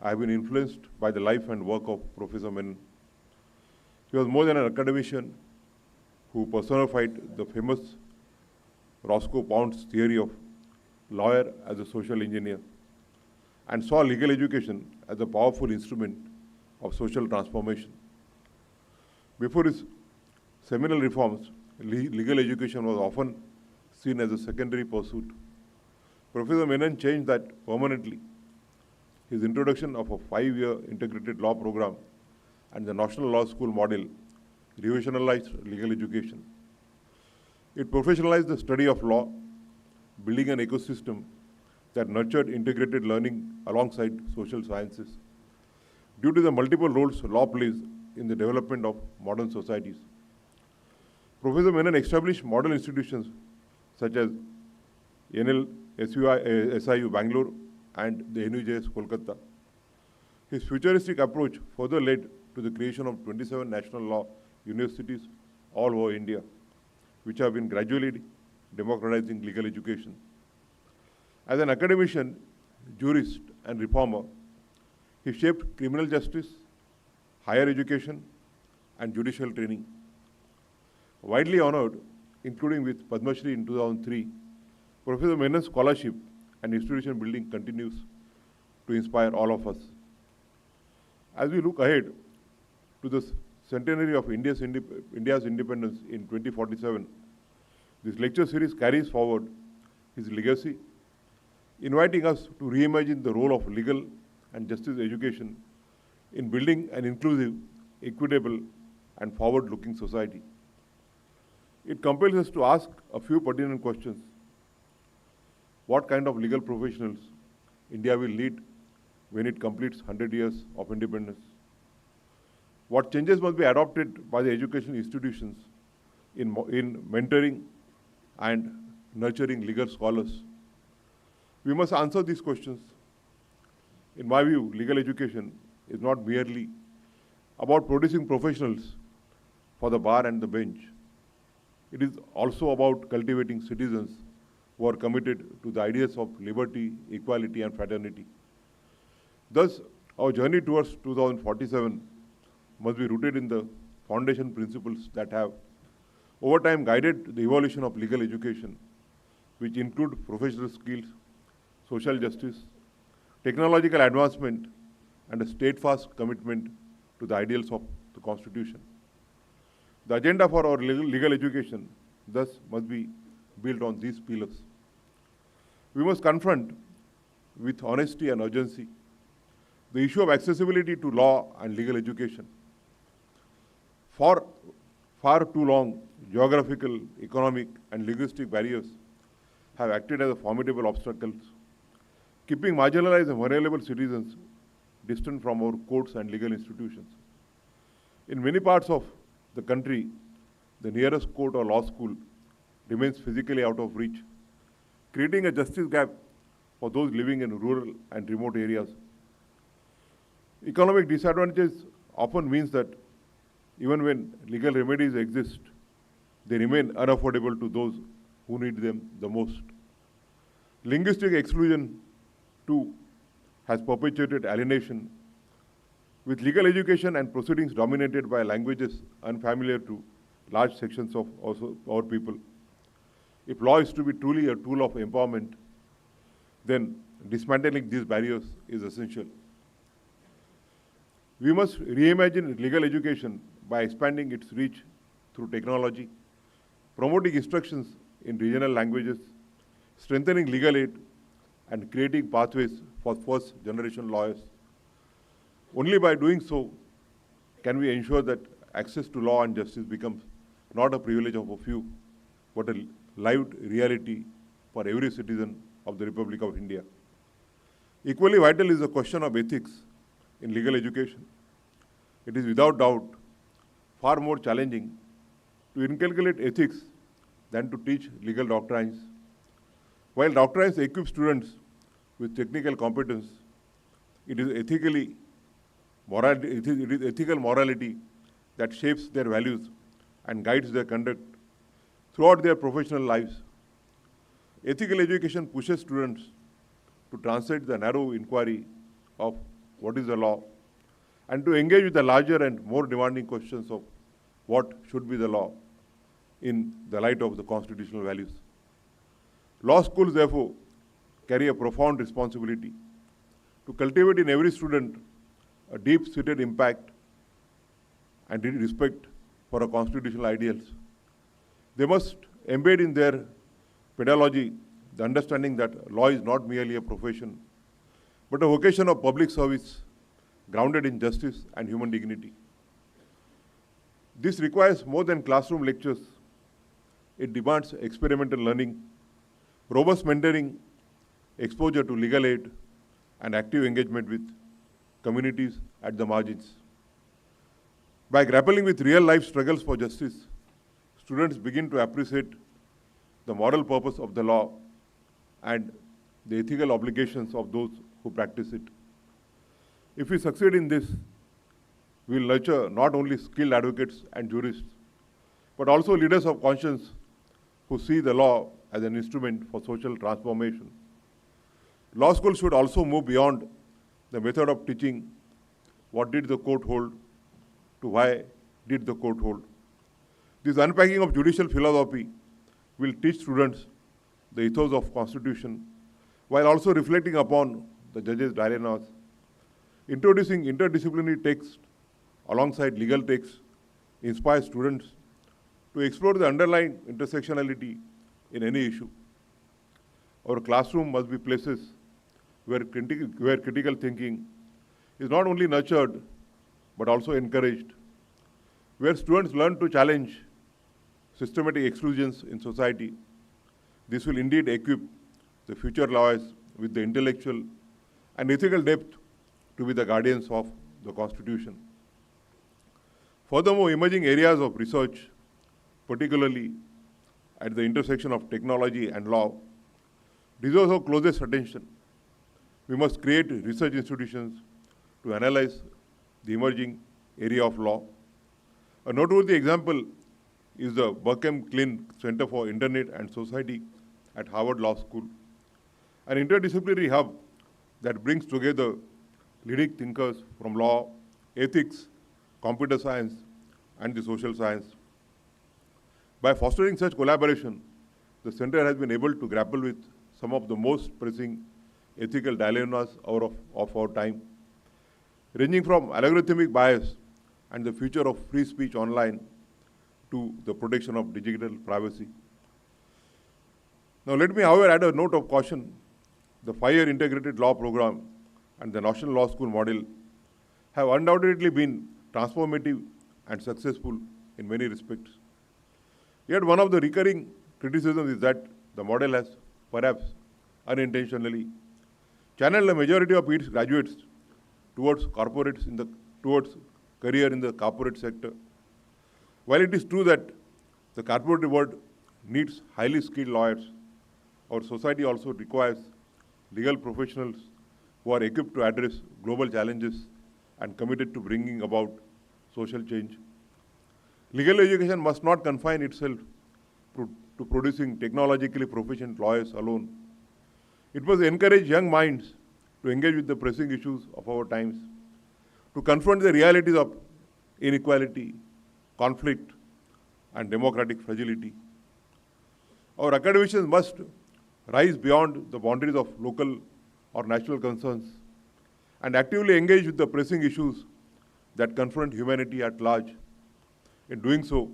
I have been influenced by the life and work of Professor Menon. He was more than an academician who personified the famous Roscoe Pound's theory of lawyer as a social engineer and saw legal education as a powerful instrument of social transformation. Before his seminal reforms, legal education was often seen as a secondary pursuit. Professor Menon changed that permanently. His introduction of a 5-year integrated law program and the National Law School model revolutionized legal education. It professionalized the study of law, building an ecosystem that nurtured integrated learning alongside social sciences. Due to the multiple roles law plays in the development of modern societies, Professor Menon established model institutions such as SIU Bangalore and the NUJS Kolkata. His futuristic approach further led to the creation of 27 national law universities all over India, which have been gradually democratizing legal education. As an academician, jurist, and reformer, he shaped criminal justice, higher education, and judicial training. Widely honored, including with Padma Shri in 2003, Professor Menon's scholarship and institution building continues to inspire all of us. As we look ahead to the centenary of India's independence in 2047, this lecture series carries forward his legacy, inviting us to reimagine the role of legal and justice education in building an inclusive, equitable, and forward-looking society. It compels us to ask a few pertinent questions. What kind of legal professionals India will need when it completes 100 years of independence? What changes must be adopted by the education institutions in mentoring and nurturing legal scholars? We must answer these questions. In my view, legal education is not merely about producing professionals for the bar and the bench. It is also about cultivating citizens who are committed to the ideas of liberty, equality, and fraternity. Thus, our journey towards 2047 must be rooted in the foundation principles that have, over time, guided the evolution of legal education, which include professional skills, social justice, technological advancement, and a steadfast commitment to the ideals of the Constitution. The agenda for our legal education, thus, must be built on these pillars. We must confront with honesty and urgency the issue of accessibility to law and legal education. For far too long, geographical, economic, and linguistic barriers have acted as formidable obstacles, keeping marginalized and vulnerable citizens distant from our courts and legal institutions. In many parts of the country, the nearest court or law school remains physically out of reach, creating a justice gap for those living in rural and remote areas. Economic disadvantages often means that even when legal remedies exist, they remain unaffordable to those who need them the most. Linguistic exclusion, too, has perpetuated alienation, with legal education and proceedings dominated by languages unfamiliar to large sections of our people. If law is to be truly a tool of empowerment, then dismantling these barriers is essential. We must reimagine legal education by expanding its reach through technology, promoting instructions in regional languages, strengthening legal aid, and creating pathways for first-generation lawyers. Only by doing so can we ensure that access to law and justice becomes not a privilege of a few, but a lived reality for every citizen of the Republic of India. Equally vital is the question of ethics in legal education. It is without doubt far more challenging to inculcate ethics than to teach legal doctrines. While doctrines equip students with technical competence, it is ethical morality that shapes their values and guides their conduct throughout their professional lives. Ethical education pushes students to transcend the narrow inquiry of what is the law and to engage with the larger and more demanding questions of what should be the law in the light of the constitutional values. Law schools, therefore, carry a profound responsibility to cultivate in every student a deep-seated impact and respect for our constitutional ideals. They must embed in their pedagogy the understanding that law is not merely a profession, but a vocation of public service grounded in justice and human dignity. This requires more than classroom lectures. It demands experimental learning, robust mentoring, exposure to legal aid, and active engagement with communities at the margins. By grappling with real-life struggles for justice, students begin to appreciate the moral purpose of the law and the ethical obligations of those who practice it. If we succeed in this, we will nurture not only skilled advocates and jurists, but also leaders of conscience who see the law as an instrument for social transformation. Law school should also move beyond the method of teaching what did the court hold to why did the court hold. This unpacking of judicial philosophy will teach students the ethos of Constitution while also reflecting upon the judges' dilemmas. Introducing interdisciplinary texts alongside legal texts inspires students to explore the underlying intersectionality in any issue. Our classroom must be places where critical thinking is not only nurtured but also encouraged, where students learn to challenge systematic exclusions in society. This will indeed equip the future lawyers with the intellectual and ethical depth to be the guardians of the Constitution. Furthermore, emerging areas of research, particularly at the intersection of technology and law, deserve our closest attention. We must create research institutions to analyze the emerging area of law. A noteworthy example is the Berkman-Klein Center for Internet and Society at Harvard Law School, an interdisciplinary hub that brings together leading thinkers from law, ethics, computer science, and the social science. By fostering such collaboration, the center has been able to grapple with some of the most pressing ethical dilemmas of our time, ranging from algorithmic bias and the future of free speech online to the protection of digital privacy. Now let me, however, add a note of caution. The 5-year integrated law program and the National Law School model have undoubtedly been transformative and successful in many respects. Yet one of the recurring criticisms is that the model has, perhaps unintentionally, channeled the majority of its graduates towards career in the corporate sector. While it is true that the corporate world needs highly skilled lawyers, our society also requires legal professionals who are equipped to address global challenges and committed to bringing about social change. Legal education must not confine itself to producing technologically proficient lawyers alone. It must encourage young minds to engage with the pressing issues of our times, to confront the realities of inequality, conflict, and democratic fragility. Our academicians must rise beyond the boundaries of local or national concerns and actively engage with the pressing issues that confront humanity at large. In doing so,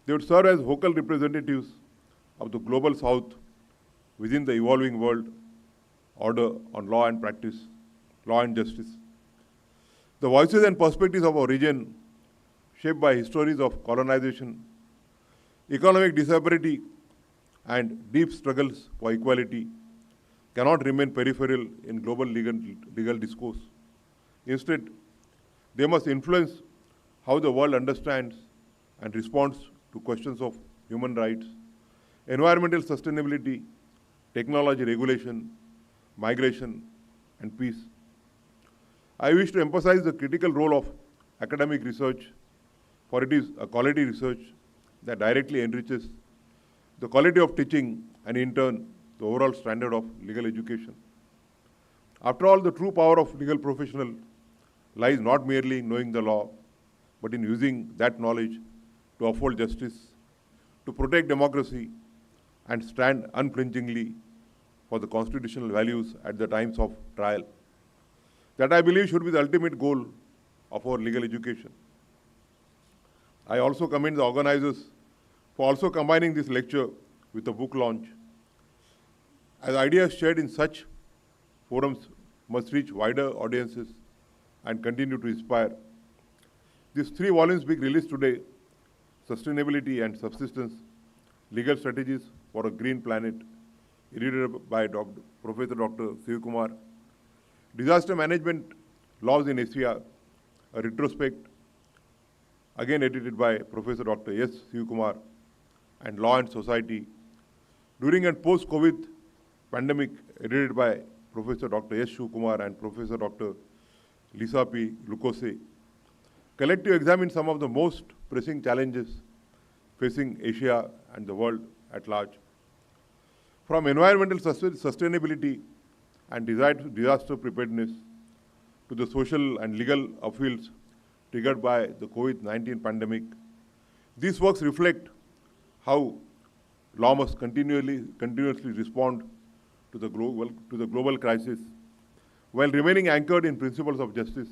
they would serve as vocal representatives of the global South within the evolving world order on law and practice, law and justice. The voices and perspectives of our region, shaped by histories of colonization, economic disparity, and deep struggles for equality, cannot remain peripheral in global legal discourse. Instead, they must influence how the world understands and responds to questions of human rights, environmental sustainability, technology regulation, migration, and peace. I wish to emphasize the critical role of academic research, for it is a quality research that directly enriches the quality of teaching and, in turn, the overall standard of legal education. After all, the true power of legal professional lies not merely in knowing the law, but in using that knowledge to uphold justice, to protect democracy, and stand unflinchingly for the constitutional values at the times of trial. That, I believe, should be the ultimate goal of our legal education. I also commend the organizers for also combining this lecture with a book launch, as ideas shared in such forums must reach wider audiences and continue to inspire. These 3 volumes being released today, Sustainability and Subsistence, Legal Strategies for a Green Planet, edited by Professor Dr. Shiv Kumar, Disaster Management Laws in Asia, a retrospect, again edited by Professor Dr. S. Shiv Kumar, and Law and Society, during and post-COVID pandemic, edited by Professor Dr. S. Shiv Kumar and Professor Dr. Lisa P. Lucose, collective examine some of the most pressing challenges facing Asia and the world at large. From environmental sustainability and disaster preparedness to the social and legal upheavals triggered by the COVID-19 pandemic, these works reflect how law must continuously respond to the global crisis while remaining anchored in principles of justice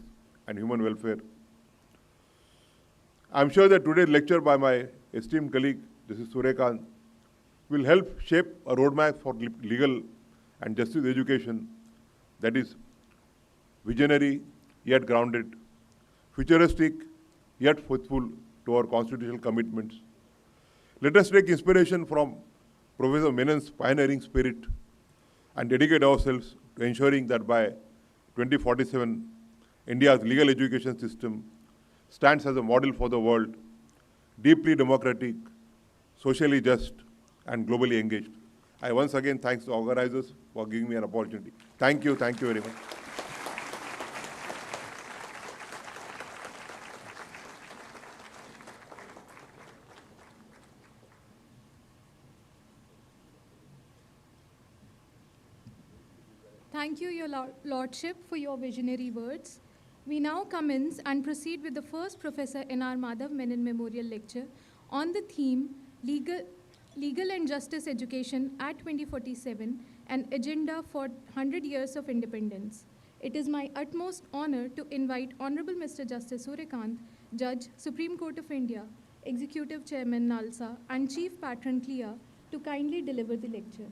and human welfare. I'm sure that today's lecture by my esteemed colleague, Justice Surya Kant, will help shape a roadmap for legal and justice education that is visionary yet grounded, futuristic yet faithful to our constitutional commitments. Let us take inspiration from Professor Menon's pioneering spirit and dedicate ourselves to ensuring that by 2047, India's legal education system stands as a model for the world, deeply democratic, socially just, and globally engaged. I once again thank the organizers for giving me an opportunity. Thank you very much. Thank you, Your Lordship, for your visionary words. We now commence and proceed with the first Professor N.R. Madhava Menon Memorial Lecture on the theme Legal and Justice Education at 2047, an agenda for 100 years of independence. It is my utmost honor to invite Honorable Mr. Justice Surya Kant, Judge, Supreme Court of India, Executive Chairman, NALSA, and Chief Patron, CLEA, to kindly deliver the lecture.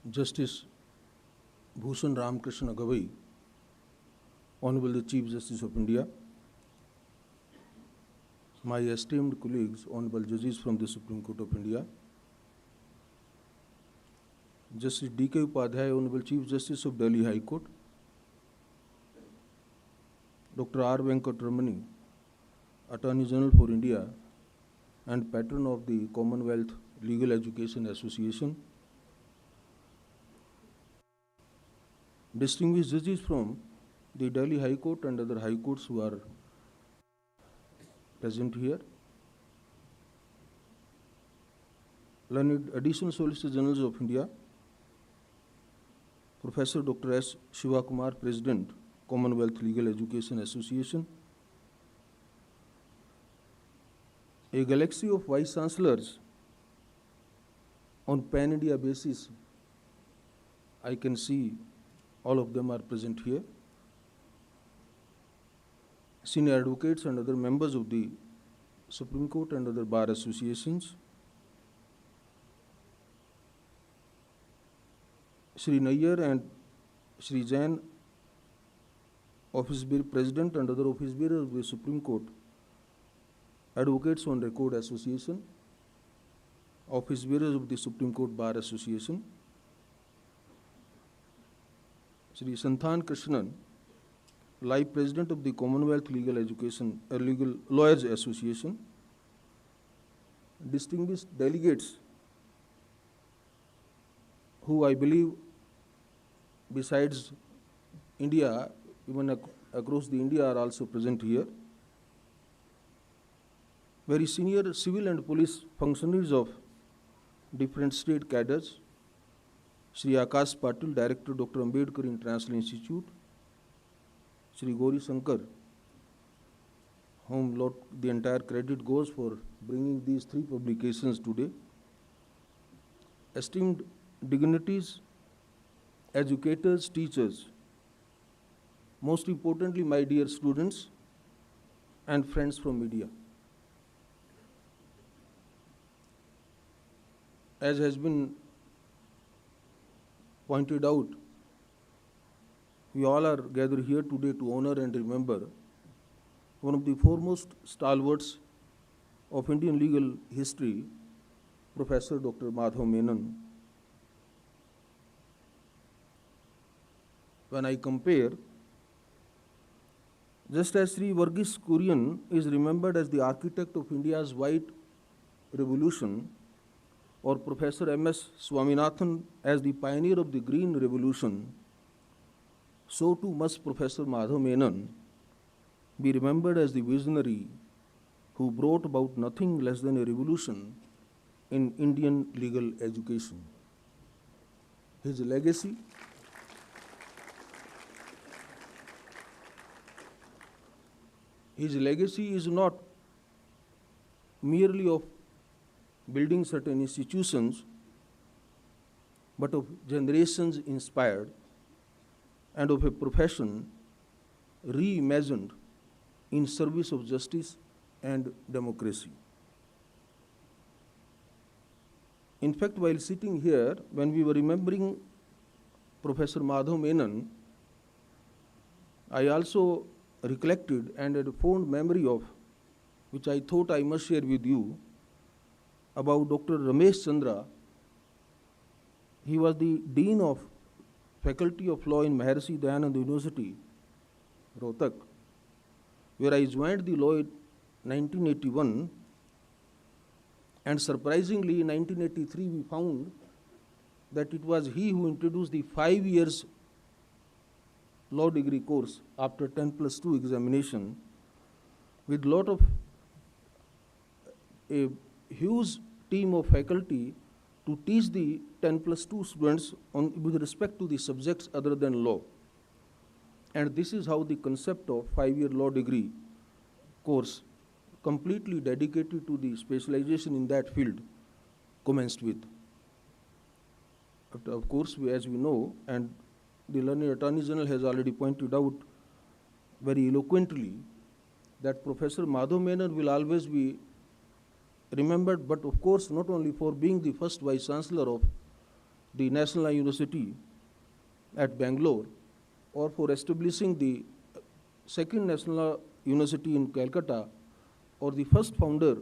Justice Bhushan Ramakrishna Gavai, Honorable the Chief Justice of India, my esteemed colleagues, Honorable Judges from the Supreme Court of India, Justice D.K. Upadhyay, Honorable Chief Justice of Delhi High Court, Dr. R. Venkatramani, Attorney General for India and Patron of the Commonwealth Legal Education Association, distinguished judges from the Delhi High Court and other high courts who are present here, learned Additional Solicitor General of India, Professor Dr. S. Shivakumar, President, Commonwealth Legal Education Association, a galaxy of Vice Chancellors on pan-India basis. I can see all of them are present here. senior advocates and other members of the Supreme Court and other bar associations, Shri Nayyar and Shri Jain, office bearer president and other office bearers of the Supreme Court, Advocates on Record Association, office bearers of the Supreme Court Bar Association, Shri Santhan Krishnan, live president of the Commonwealth Legal Education Legal Lawyers Association, distinguished delegates who I believe besides India, even across the India are also present here, very senior civil and police functionaries of different state cadres, Shri Akash Patil, Director Dr. Ambedkar International Institute, Shri Gauri Shankar, whom the entire credit goes for bringing these 3 publications today, esteemed dignitaries, educators, teachers, most importantly, my dear students and friends from media. As has been pointed out, we all are gathered here today to honor and remember one of the foremost stalwarts of Indian legal history, Professor Dr. Madhava Menon. When I compare, just as Sri Varghese Kurian is remembered as the architect of India's White Revolution, or Professor M.S. Swaminathan as the pioneer of the Green Revolution, so too must Professor Madhava Menon be remembered as the visionary who brought about nothing less than a revolution in Indian legal education. His legacy is not merely of building certain institutions, but of generations inspired and of a profession reimagined in service of justice and democracy. In fact, while sitting here, when we were remembering Professor Madhava Menon, I also recollected and had a fond memory of, which I thought I must share with you, about Dr. Ramesh Chandra. He was the Dean of Faculty of Law in Maharishi Dayanand University, Rohtak, where I joined the law in 1981, and surprisingly in 1983 we found that it was he who introduced the 5 years law degree course after 10+2 examination, with lot of a huge team of faculty to teach the 10+2 students with respect to the subjects other than law. And this is how the concept of 5-year law degree course, completely dedicated to the specialization in that field, commenced with. But of course, as we know, and the learned Attorney General has already pointed out very eloquently, that Professor Madhava Menon will always be remembered, but of course not only for being the first Vice Chancellor of the National University at Bangalore, or for establishing the second National University in Calcutta, or the first founder,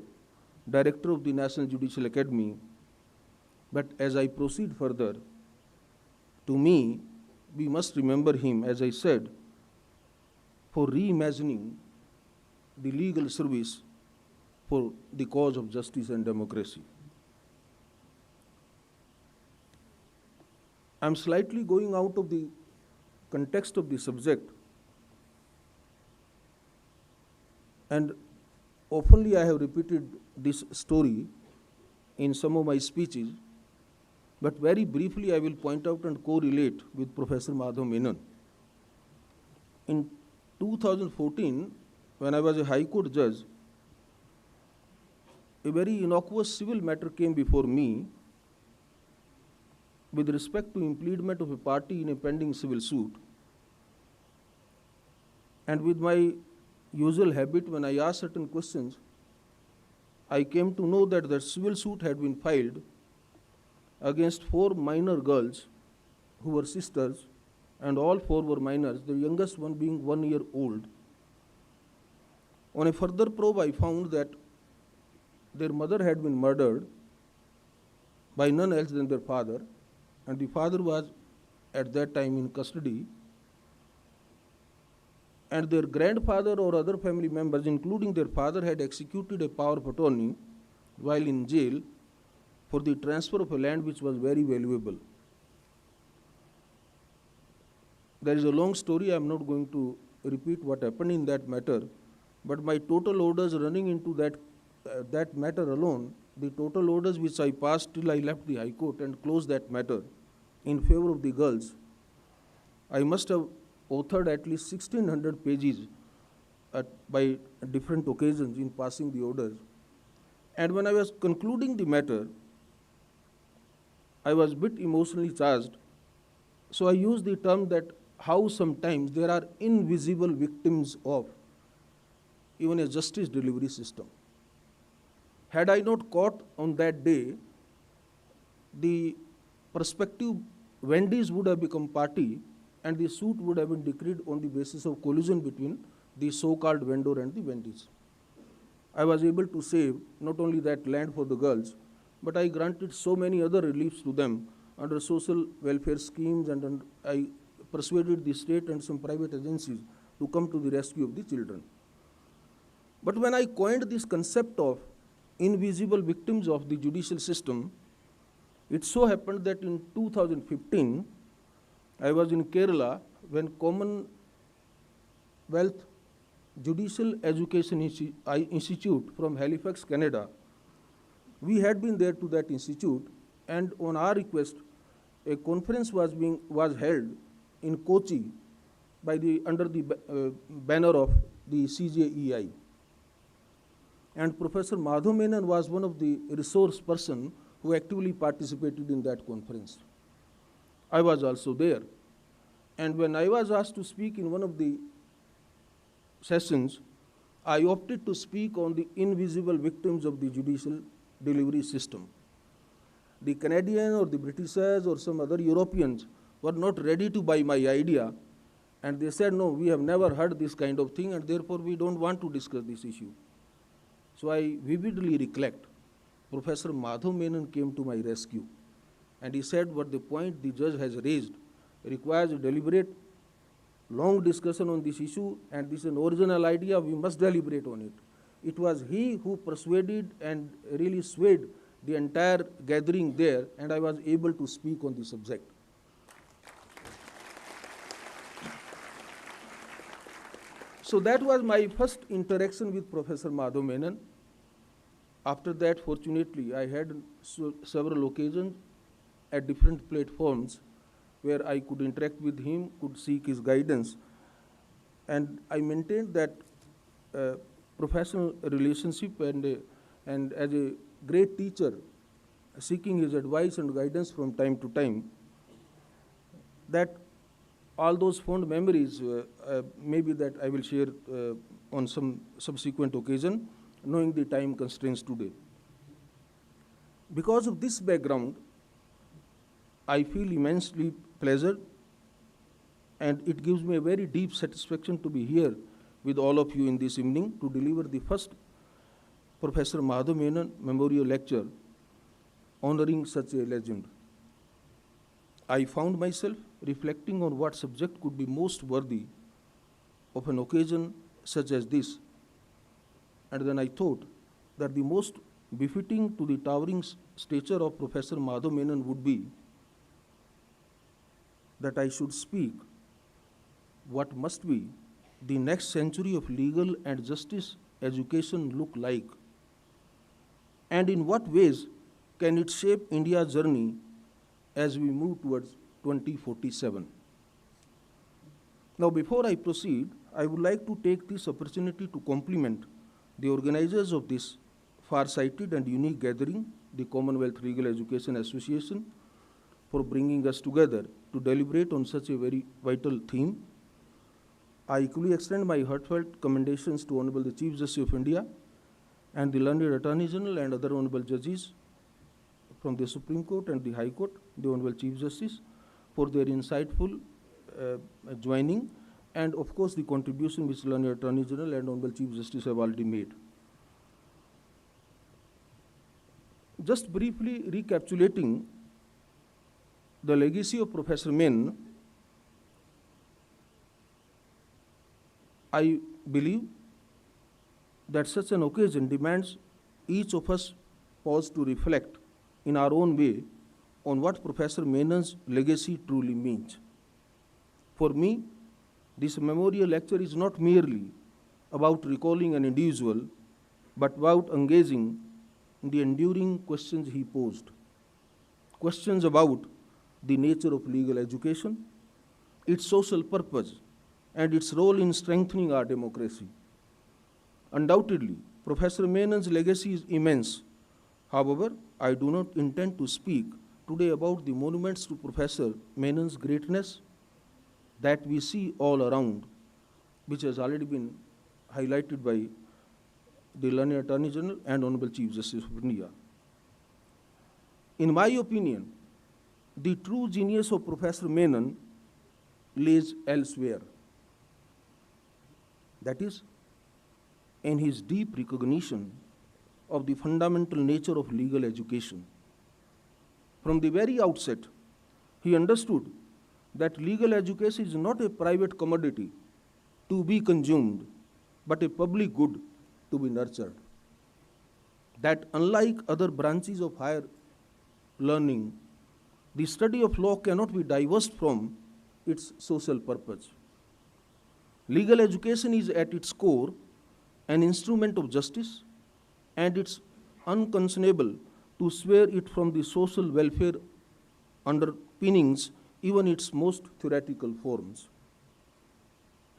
Director of the National Judicial Academy, but as I proceed further, to me, we must remember him, as I said, for reimagining the legal service for the cause of justice and democracy. I'm slightly going out of the context of the subject, and oftenly I have repeated this story in some of my speeches, but very briefly I will point out and correlate with Professor Madhava Menon. In 2014, when I was a High Court judge, a very innocuous civil matter came before me with respect to impediment of a party in a pending civil suit. And with my usual habit, when I asked certain questions, I came to know that the civil suit had been filed against 4 minor girls who were sisters, and all 4 were minors, the youngest one being 1 year old. On a further probe, I found that their mother had been murdered by none else than their father, and the father was at that time in custody, and their grandfather or other family members, including their father, had executed a power of attorney while in jail for the transfer of a land which was very valuable. There is a long story. I am not going to repeat what happened in that matter, but my total orders running into that matter alone, the total orders which I passed till I left the High Court and closed that matter in favor of the girls, I must have authored at least 1600 pages by different occasions in passing the orders. And when I was concluding the matter, I was a bit emotionally charged. So I used the term that how sometimes there are invisible victims of even a justice delivery system. Had I not caught on that day, the prospective vendees would have become party, and the suit would have been decreed on the basis of collusion between the so-called vendor and the vendees. I was able to save not only that land for the girls, but I granted so many other reliefs to them under social welfare schemes, and I persuaded the state and some private agencies to come to the rescue of the children. But when I coined this concept of invisible victims of the judicial system, it so happened that in 2015, I was in Kerala when Commonwealth Judicial Education Institute from Halifax, Canada, we had been there to that institute, and on our request, a conference was held in Kochi under the banner of the CJEI. And Professor Madhava Menon was one of the resource person who actively participated in that conference. I was also there. And when I was asked to speak in one of the sessions, I opted to speak on the invisible victims of the judicial delivery system. The Canadians or the Britishers or some other Europeans were not ready to buy my idea, and they said, no, we have never heard this kind of thing, and therefore we don't want to discuss this issue. So I vividly recollect Professor Madhava Menon came to my rescue, and he said, what the point the judge has raised requires a deliberate, long discussion on this issue, and this is an original idea, we must deliberate on it. It was he who persuaded and really swayed the entire gathering there, and I was able to speak on the subject. So that was my first interaction with Professor Madhava Menon. After that, fortunately, I had several occasions at different platforms where I could interact with him, could seek his guidance. And I maintained that professional relationship, and as a great teacher, seeking his advice and guidance from time to time, that all those fond memories, maybe that I will share on some subsequent occasion, knowing the time constraints today. Because of this background, I feel immensely pleasure, and it gives me a very deep satisfaction to be here with all of you in this evening to deliver the first Professor Madhava Menon Memorial Lecture honoring such a legend. I found myself reflecting on what subject could be most worthy of an occasion such as this, and then I thought that the most befitting to the towering stature of Professor Madhava Menon would be that I should speak what must be the next century of legal and justice education look like, and in what ways can it shape India's journey as we move towards 2047. Now, before I proceed, I would like to take this opportunity to compliment the organizers of this far-sighted and unique gathering, the Commonwealth Legal Education Association, for bringing us together to deliberate on such a very vital theme. I equally extend my heartfelt commendations to Honorable the Chief Justice of India and the learned Attorney General and other honorable judges from the Supreme Court and the High Court, the Honorable Chief Justice, for their insightful joining, and of course the contribution which learned Attorney General and Honorable Chief Justice have already made. Just briefly recapitulating the legacy of Professor Menon, I believe that such an occasion demands each of us pause to reflect in our own way on what Professor Menon's legacy truly means. For me, this memorial lecture is not merely about recalling an individual, but about engaging in the enduring questions he posed. Questions about the nature of legal education, its social purpose, and its role in strengthening our democracy. Undoubtedly, Professor Menon's legacy is immense. However, I do not intend to speak today about the monuments to Professor Menon's greatness that we see all around, which has already been highlighted by the learned Attorney General and Honorable Chief Justice of India. In my opinion, the true genius of Professor Menon lays elsewhere. That is, in his deep recognition of the fundamental nature of legal education. From the very outset, he understood that legal education is not a private commodity to be consumed, but a public good to be nurtured. That unlike other branches of higher learning, the study of law cannot be divorced from its social purpose. Legal education is at its core an instrument of justice, and it's unconscionable to swear it from the social welfare underpinnings, even its most theoretical forms.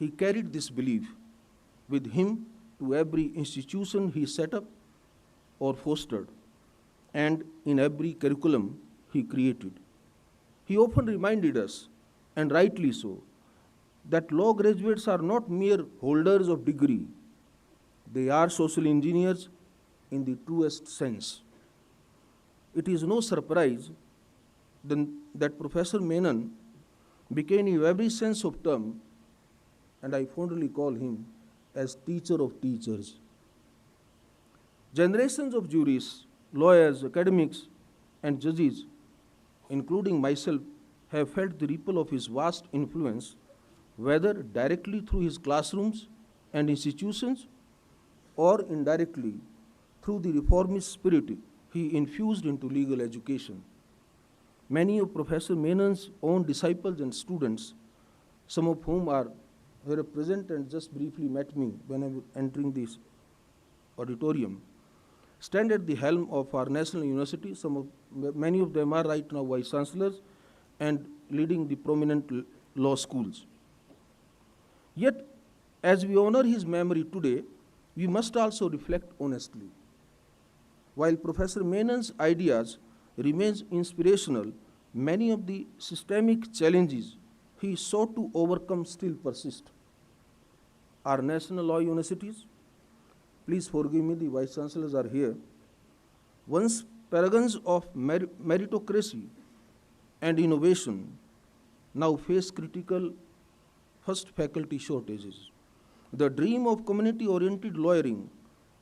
He carried this belief with him to every institution he set up or fostered, and in every curriculum he created. He often reminded us, and rightly so, that law graduates are not mere holders of degree. They are social engineers in the truest sense. It is no surprise that Professor Menon became in every sense of term, and I fondly call him as teacher of teachers. Generations of jurists, lawyers, academics, and judges, including myself, have felt the ripple of his vast influence, whether directly through his classrooms and institutions or indirectly through the reformist spirit he infused into legal education. Many of Professor Menon's own disciples and students, some of whom were present and just briefly met me when I was entering this auditorium, stand at the helm of our national university. Many of them are right now vice chancellors and leading the prominent law schools. Yet, as we honor his memory today, we must also reflect honestly. While Professor Menon's ideas remains inspirational, many of the systemic challenges he sought to overcome still persist. Our national law universities, please forgive me, the vice chancellors are here, once paragons of meritocracy and innovation, now face critical first faculty shortages. The dream of community-oriented lawyering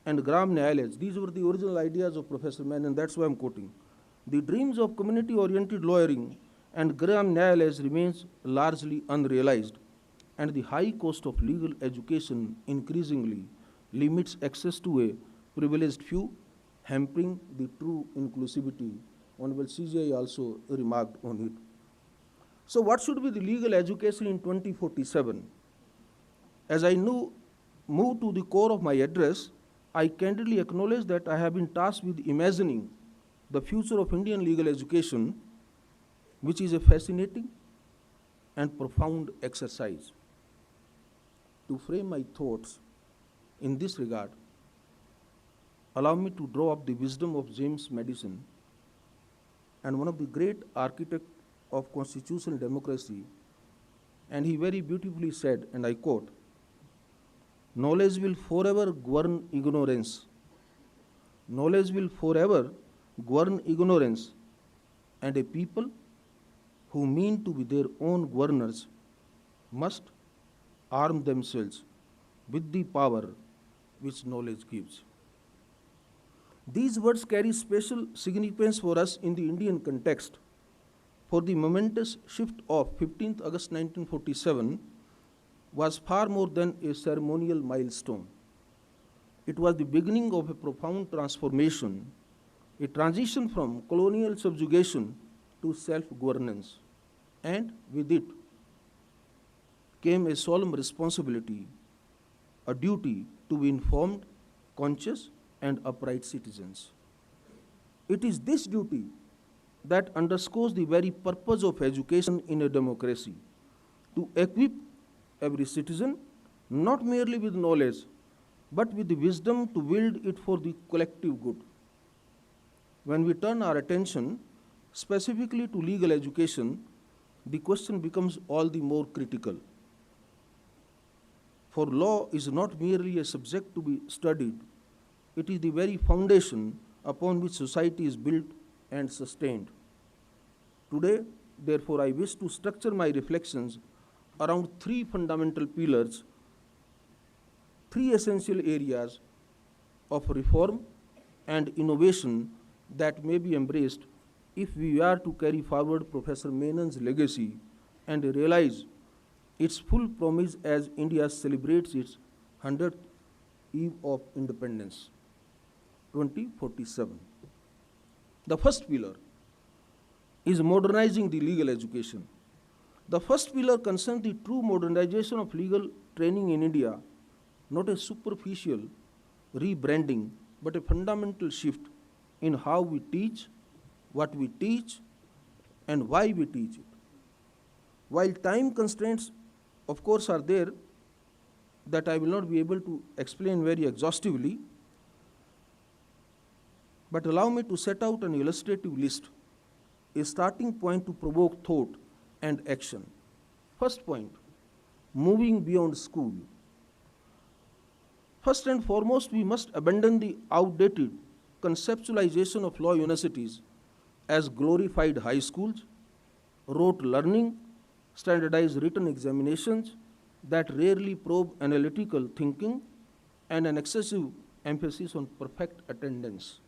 and gram knowledge, these were the original ideas of Professor Menon, that's why I'm quoting. The dreams of community-oriented lawyering and gram knowledge remains largely unrealized, and the high cost of legal education increasingly limits access to a privileged few, hampering the true inclusivity. Honorable CJI also remarked on it. So what should be the legal education in 2047? As I move to the core of my address, I candidly acknowledge that I have been tasked with imagining the future of Indian legal education, which is a fascinating and profound exercise. To frame my thoughts in this regard, allow me to draw up the wisdom of James Madison, and one of the great architects of constitutional democracy, and he very beautifully said, and I quote, knowledge will forever govern ignorance. Knowledge will forever govern ignorance, and a people who mean to be their own governors must arm themselves with the power which knowledge gives. These words carry special significance for us in the Indian context, for the momentous shift of 15th August 1947 was far more than a ceremonial milestone. It was the beginning of a profound transformation, a transition from colonial subjugation to self-governance, and with it came a solemn responsibility, a duty to be informed, conscious, and upright citizens. It is this duty that underscores the very purpose of education in a democracy, to equip every citizen not merely with knowledge, but with the wisdom to wield it for the collective good. When we turn our attention specifically to legal education, the question becomes all the more critical. For law is not merely a subject to be studied, it is the very foundation upon which society is built and sustained. Today, therefore, I wish to structure my reflections around three fundamental pillars, three essential areas of reform and innovation that may be embraced if we are to carry forward Professor Menon's legacy and realize its full promise as India celebrates its 100th eve of independence, 2047. The first pillar is modernizing the legal education. The first pillar concerns the true modernization of legal training in India, not a superficial rebranding, but a fundamental shift in how we teach, what we teach, and why we teach it. While time constraints, of course, are there that I will not be able to explain very exhaustively, but allow me to set out an illustrative list, a starting point to provoke thought and action. First point, moving beyond school. First and foremost, we must abandon the outdated conceptualization of law universities as glorified high schools, rote learning, standardized written examinations that rarely probe analytical thinking, and an excessive emphasis on perfect attendance.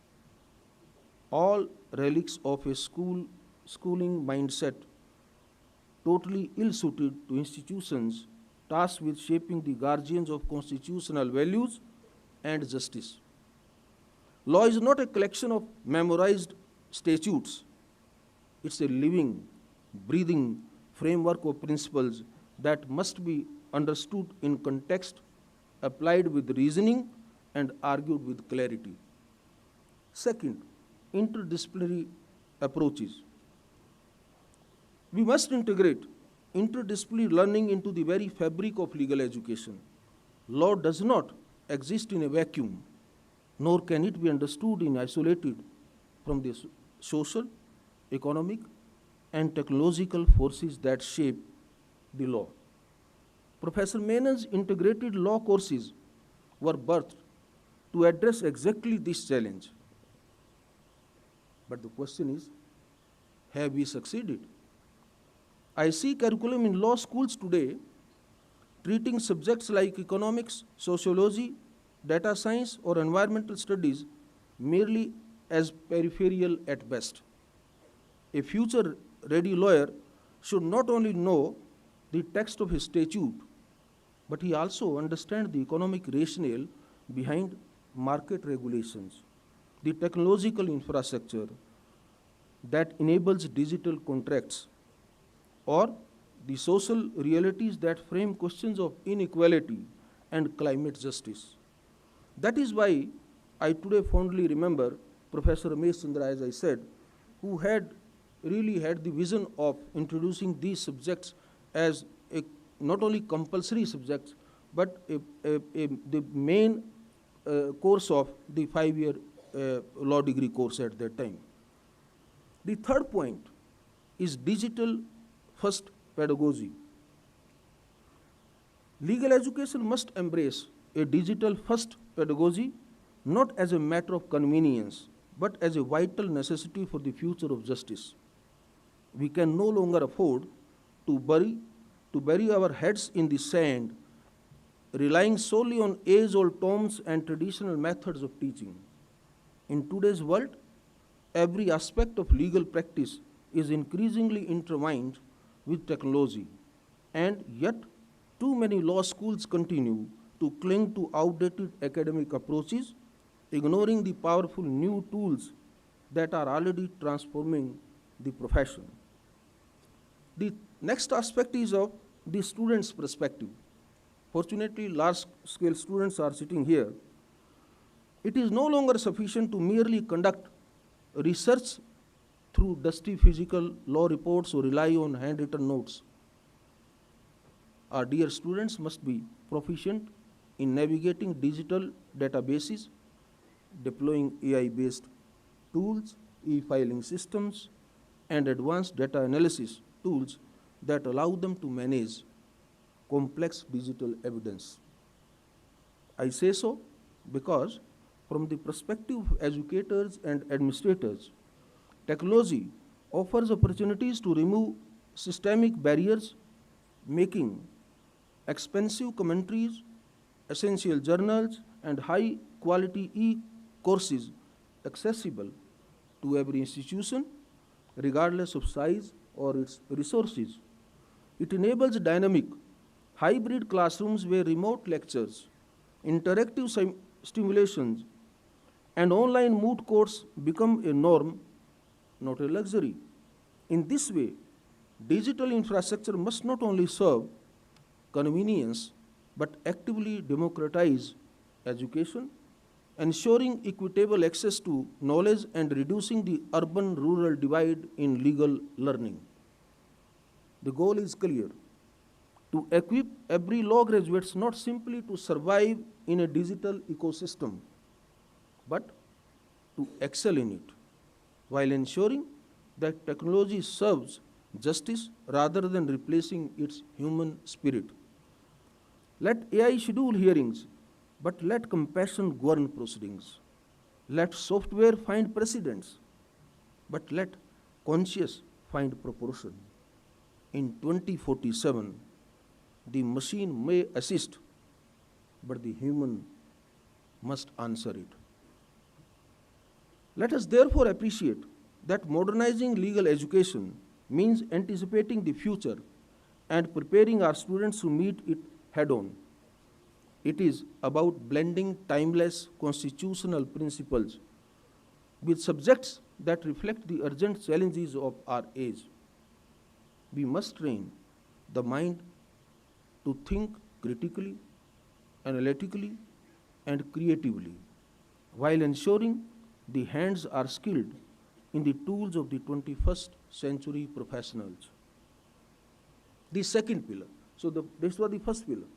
All relics of a schooling mindset totally ill-suited to institutions tasked with shaping the guardians of constitutional values and justice. Law is not a collection of memorized statutes. It's a living, breathing framework of principles that must be understood in context, applied with reasoning, and argued with clarity. Second, interdisciplinary approaches. We must integrate interdisciplinary learning into the very fabric of legal education. Law does not exist in a vacuum, nor can it be understood in isolated from the social, economic, and technological forces that shape the law. Professor Menon's integrated law courses were birthed to address exactly this challenge. But the question is, have we succeeded? I see curriculum in law schools today treating subjects like economics, sociology, data science, or environmental studies merely as peripheral at best. A future-ready lawyer should not only know the text of his statute, but he also understands the economic rationale behind market regulations, the technological infrastructure that enables digital contracts, or the social realities that frame questions of inequality and climate justice. That is why I today fondly remember Professor Ramesh Chandra, as I said, who had really had the vision of introducing these subjects as not only compulsory subjects, but the main course of the 5-year law degree course at that time. The third point is digital first pedagogy. Legal education must embrace a digital-first pedagogy not as a matter of convenience, but as a vital necessity for the future of justice. We can no longer afford to bury our heads in the sand, relying solely on age-old tomes and traditional methods of teaching. In today's world, every aspect of legal practice is increasingly intertwined with technology, and yet too many law schools continue to cling to outdated academic approaches, ignoring the powerful new tools that are already transforming the profession. The next aspect is of the student's perspective. Fortunately, large-scale students are sitting here. It is no longer sufficient to merely conduct research through dusty physical law reports or rely on handwritten notes. Our dear students must be proficient in navigating digital databases, deploying AI-based tools, e-filing systems, and advanced data analysis tools that allow them to manage complex digital evidence. I say so because from the perspective of educators and administrators, technology offers opportunities to remove systemic barriers, making expensive commentaries, essential journals, and high-quality e-courses accessible to every institution, regardless of size or its resources. It enables dynamic, hybrid classrooms where remote lectures, interactive stimulations, and online moot courts become a norm, not a luxury. In this way, digital infrastructure must not only serve convenience, but actively democratize education, ensuring equitable access to knowledge and reducing the urban-rural divide in legal learning. The goal is clear: to equip every law graduate not simply to survive in a digital ecosystem, but to excel in it, while ensuring that technology serves justice rather than replacing its human spirit. Let AI schedule hearings, but let compassion govern proceedings. Let software find precedents, but let conscience find proportion. In 2047, the machine may assist, but the human must answer it. Let us therefore appreciate that modernizing legal education means anticipating the future and preparing our students to meet it head-on. It is about blending timeless constitutional principles with subjects that reflect the urgent challenges of our age. We must train the mind to think critically, analytically, and creatively, while ensuring the hands are skilled in the tools of the 21st century professionals. The second pillar, this was the first pillar.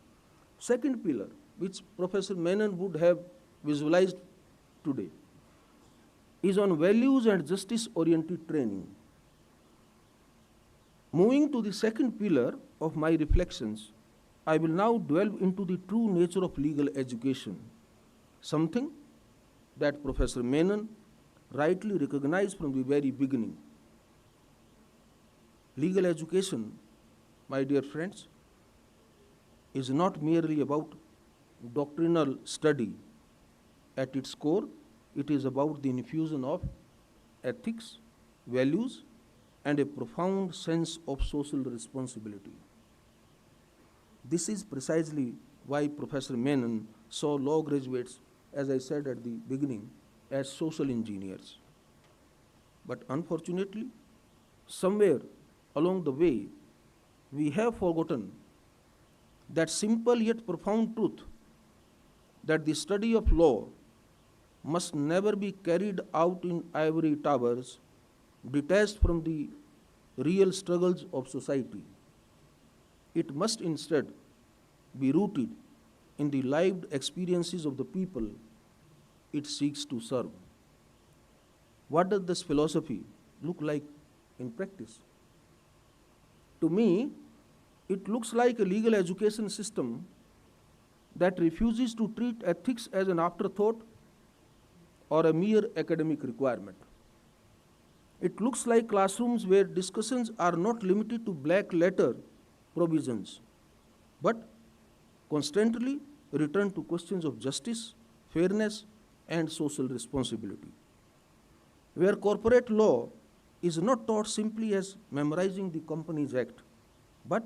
Second pillar, which Professor Menon would have visualized today, is on values and justice-oriented training. Moving to the second pillar of my reflections, I will now delve into the true nature of legal education, something that Professor Menon rightly recognized from the very beginning. Legal education, my dear friends, is not merely about doctrinal study. At its core, it is about the infusion of ethics, values, and a profound sense of social responsibility. This is precisely why Professor Menon saw law graduates, as I said at the beginning, as social engineers. But unfortunately, somewhere along the way, we have forgotten that simple yet profound truth, that the study of law must never be carried out in ivory towers, detached from the real struggles of society. It must instead be rooted in the lived experiences of the people it seeks to serve. What does this philosophy look like in practice? To me, it looks like a legal education system that refuses to treat ethics as an afterthought or a mere academic requirement. It looks like classrooms where discussions are not limited to black letter provisions, but constantly return to questions of justice, fairness, and social responsibility. Where corporate law is not taught simply as memorizing the Companies Act, but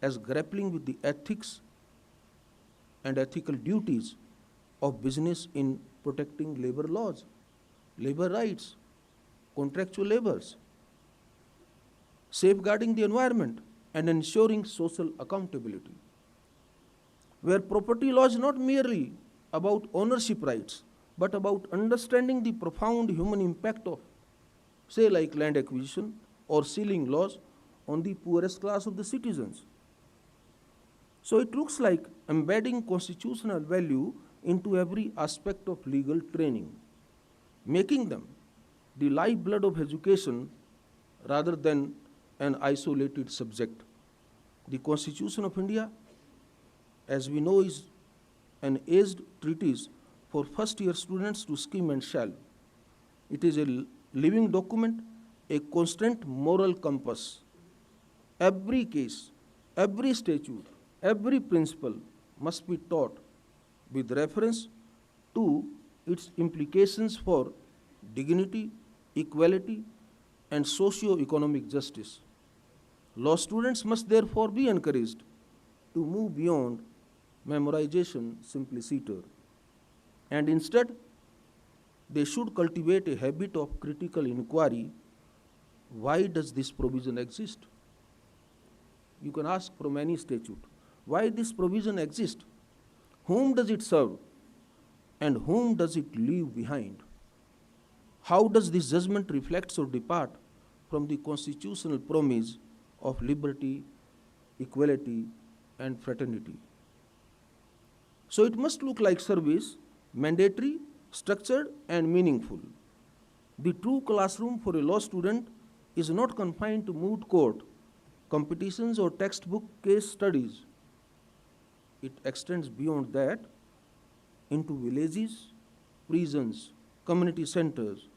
as grappling with the ethics and ethical duties of business in protecting labor laws, labor rights, contractual labors, safeguarding the environment, and ensuring social accountability. Where property law is not merely about ownership rights, but about understanding the profound human impact of, say, like land acquisition or sealing laws on the poorest class of the citizens. So it looks like embedding constitutional value into every aspect of legal training, making them the lifeblood of education rather than an isolated subject. The Constitution of India, as we know, is an aged treatise for first-year students to skim and shall. It is a living document, a constant moral compass. Every case, every statute, every principle must be taught with reference to its implications for dignity, equality, and socio-economic justice. Law students must therefore be encouraged to move beyond memorization simpliciter, and instead they should cultivate a habit of critical inquiry. Why does this provision exist? You can ask from any statute, why this provision exists? Whom does it serve? And whom does it leave behind? How does this judgment reflect or depart from the constitutional promise of liberty, equality, and fraternity? So it must look like service, mandatory, structured, and meaningful. The true classroom for a law student is not confined to moot court, competitions, or textbook case studies. It extends beyond that into villages, prisons, community centers,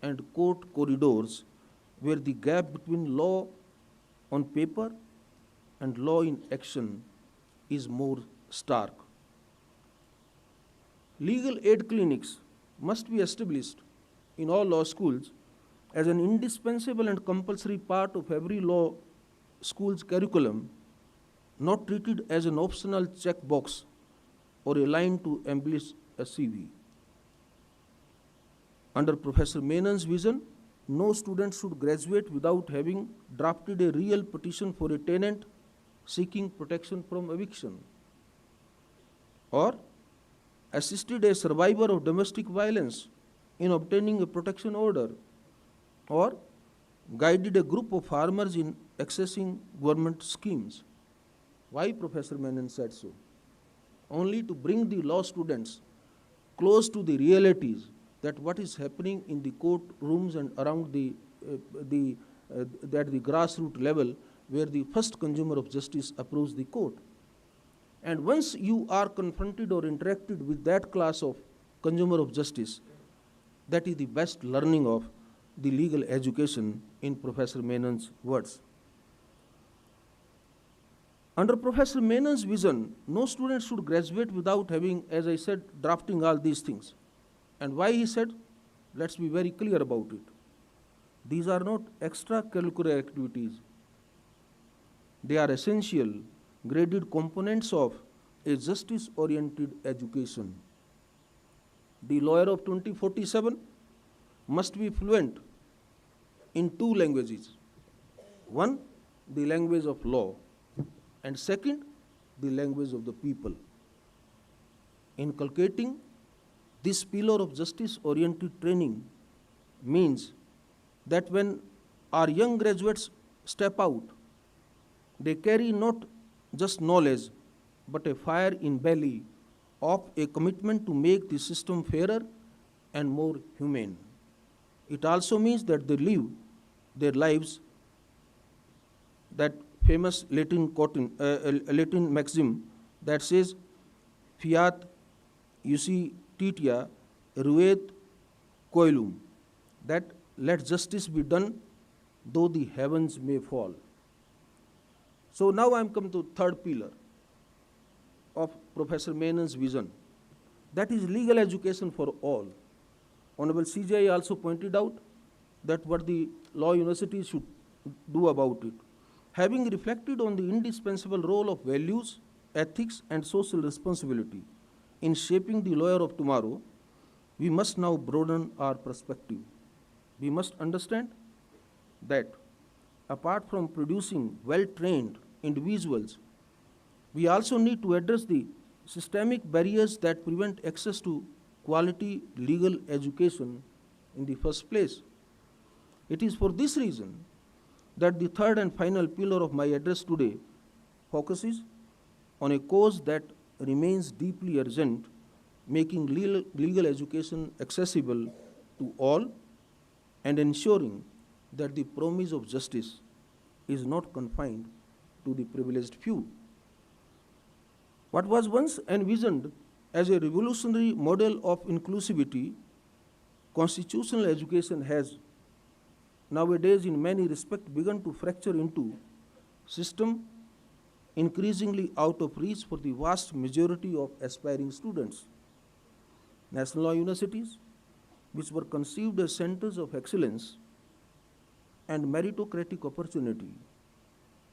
and court corridors, where the gap between law on paper and law in action is more stark. Legal aid clinics must be established in all law schools as an indispensable and compulsory part of every law school's curriculum, not treated as an optional checkbox or a line to embellish a CV. Under Professor Menon's vision, no student should graduate without having drafted a real petition for a tenant seeking protection from eviction, or assisted a survivor of domestic violence in obtaining a protection order, or guided a group of farmers in accessing government schemes. Why Professor Menon said so? Only to bring the law students close to the realities that what is happening in the courtrooms and around at the grassroots level, where the first consumer of justice approaches the court. And once you are confronted or interacted with that class of consumer of justice, that is the best learning of the legal education, in Professor Menon's words. Under Professor Menon's vision, no student should graduate without having, as I said, drafting all these things. And why he said? Let's be very clear about it. These are not extracurricular activities. They are essential, graded components of a justice-oriented education. The lawyer of 2047 must be fluent in 2 languages. One, the language of law, and second, the language of the people. Inculcating this pillar of justice-oriented training means that when our young graduates step out, they carry not just knowledge, but a fire in belly of a commitment to make the system fairer and more humane. It also means that they live their lives, that famous Latin maxim that says, fiat justitiae ruet coelum, that let justice be done though the heavens may fall. So now I am come to third pillar of Professor Menon's vision, that is legal education for all. Honorable CJI also pointed out that what the law universities should do about it. Having reflected on the indispensable role of values, ethics, and social responsibility in shaping the lawyer of tomorrow, we must now broaden our perspective. We must understand that apart from producing well-trained individuals, we also need to address the systemic barriers that prevent access to quality legal education in the first place. It is for this reason that the third and final pillar of my address today focuses on a cause that remains deeply urgent, making legal education accessible to all and ensuring that the promise of justice is not confined to the privileged few. What was once envisioned as a revolutionary model of inclusivity, constitutional education has nowadays in many respects begun to fracture into system increasingly out of reach for the vast majority of aspiring students. National law universities, which were conceived as centers of excellence and meritocratic opportunity,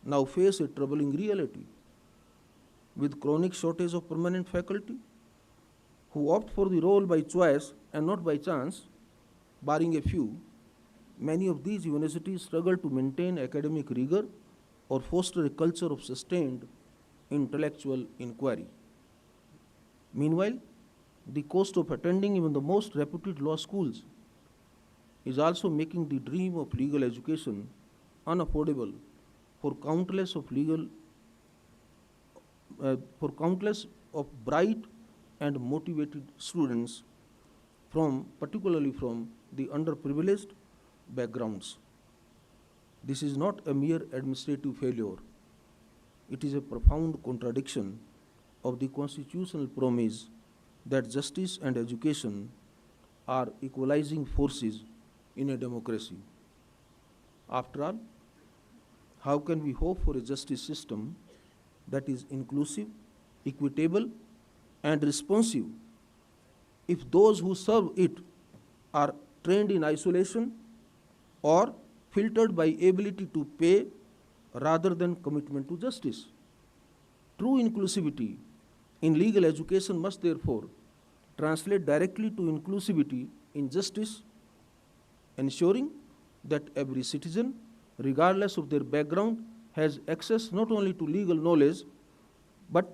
now face a troubling reality, with chronic shortage of permanent faculty who opt for the role by choice and not by chance. Barring a few, many of these universities struggle to maintain academic rigor or foster a culture of sustained intellectual inquiry. Meanwhile, the cost of attending even the most reputed law schools is also making the dream of legal education unaffordable for countless of bright and motivated students particularly from the underprivileged backgrounds. This is not a mere administrative failure. It is a profound contradiction of the constitutional promise that justice and education are equalizing forces in a democracy. After all, how can we hope for a justice system that is inclusive, equitable, and responsive if those who serve it are trained in isolation or filtered by ability to pay rather than commitment to justice? True inclusivity in legal education must therefore translate directly to inclusivity in justice, ensuring that every citizen, regardless of their background, has access not only to legal knowledge but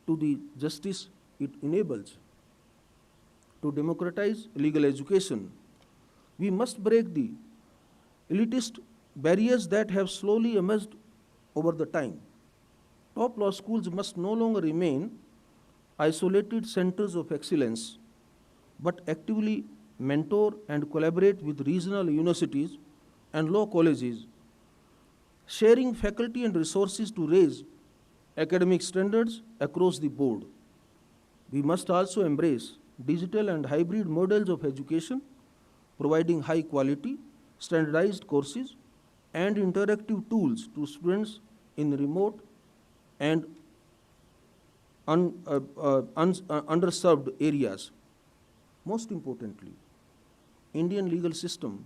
to the justice it enables. To democratize legal education, we must break the elitist barriers that have slowly emerged over the time. Top law schools must no longer remain isolated centers of excellence, but actively mentor and collaborate with regional universities and law colleges, sharing faculty and resources to raise academic standards across the board. We must also embrace digital and hybrid models of education, providing high quality, standardized courses and interactive tools to students in remote and underserved areas. Most importantly, Indian legal system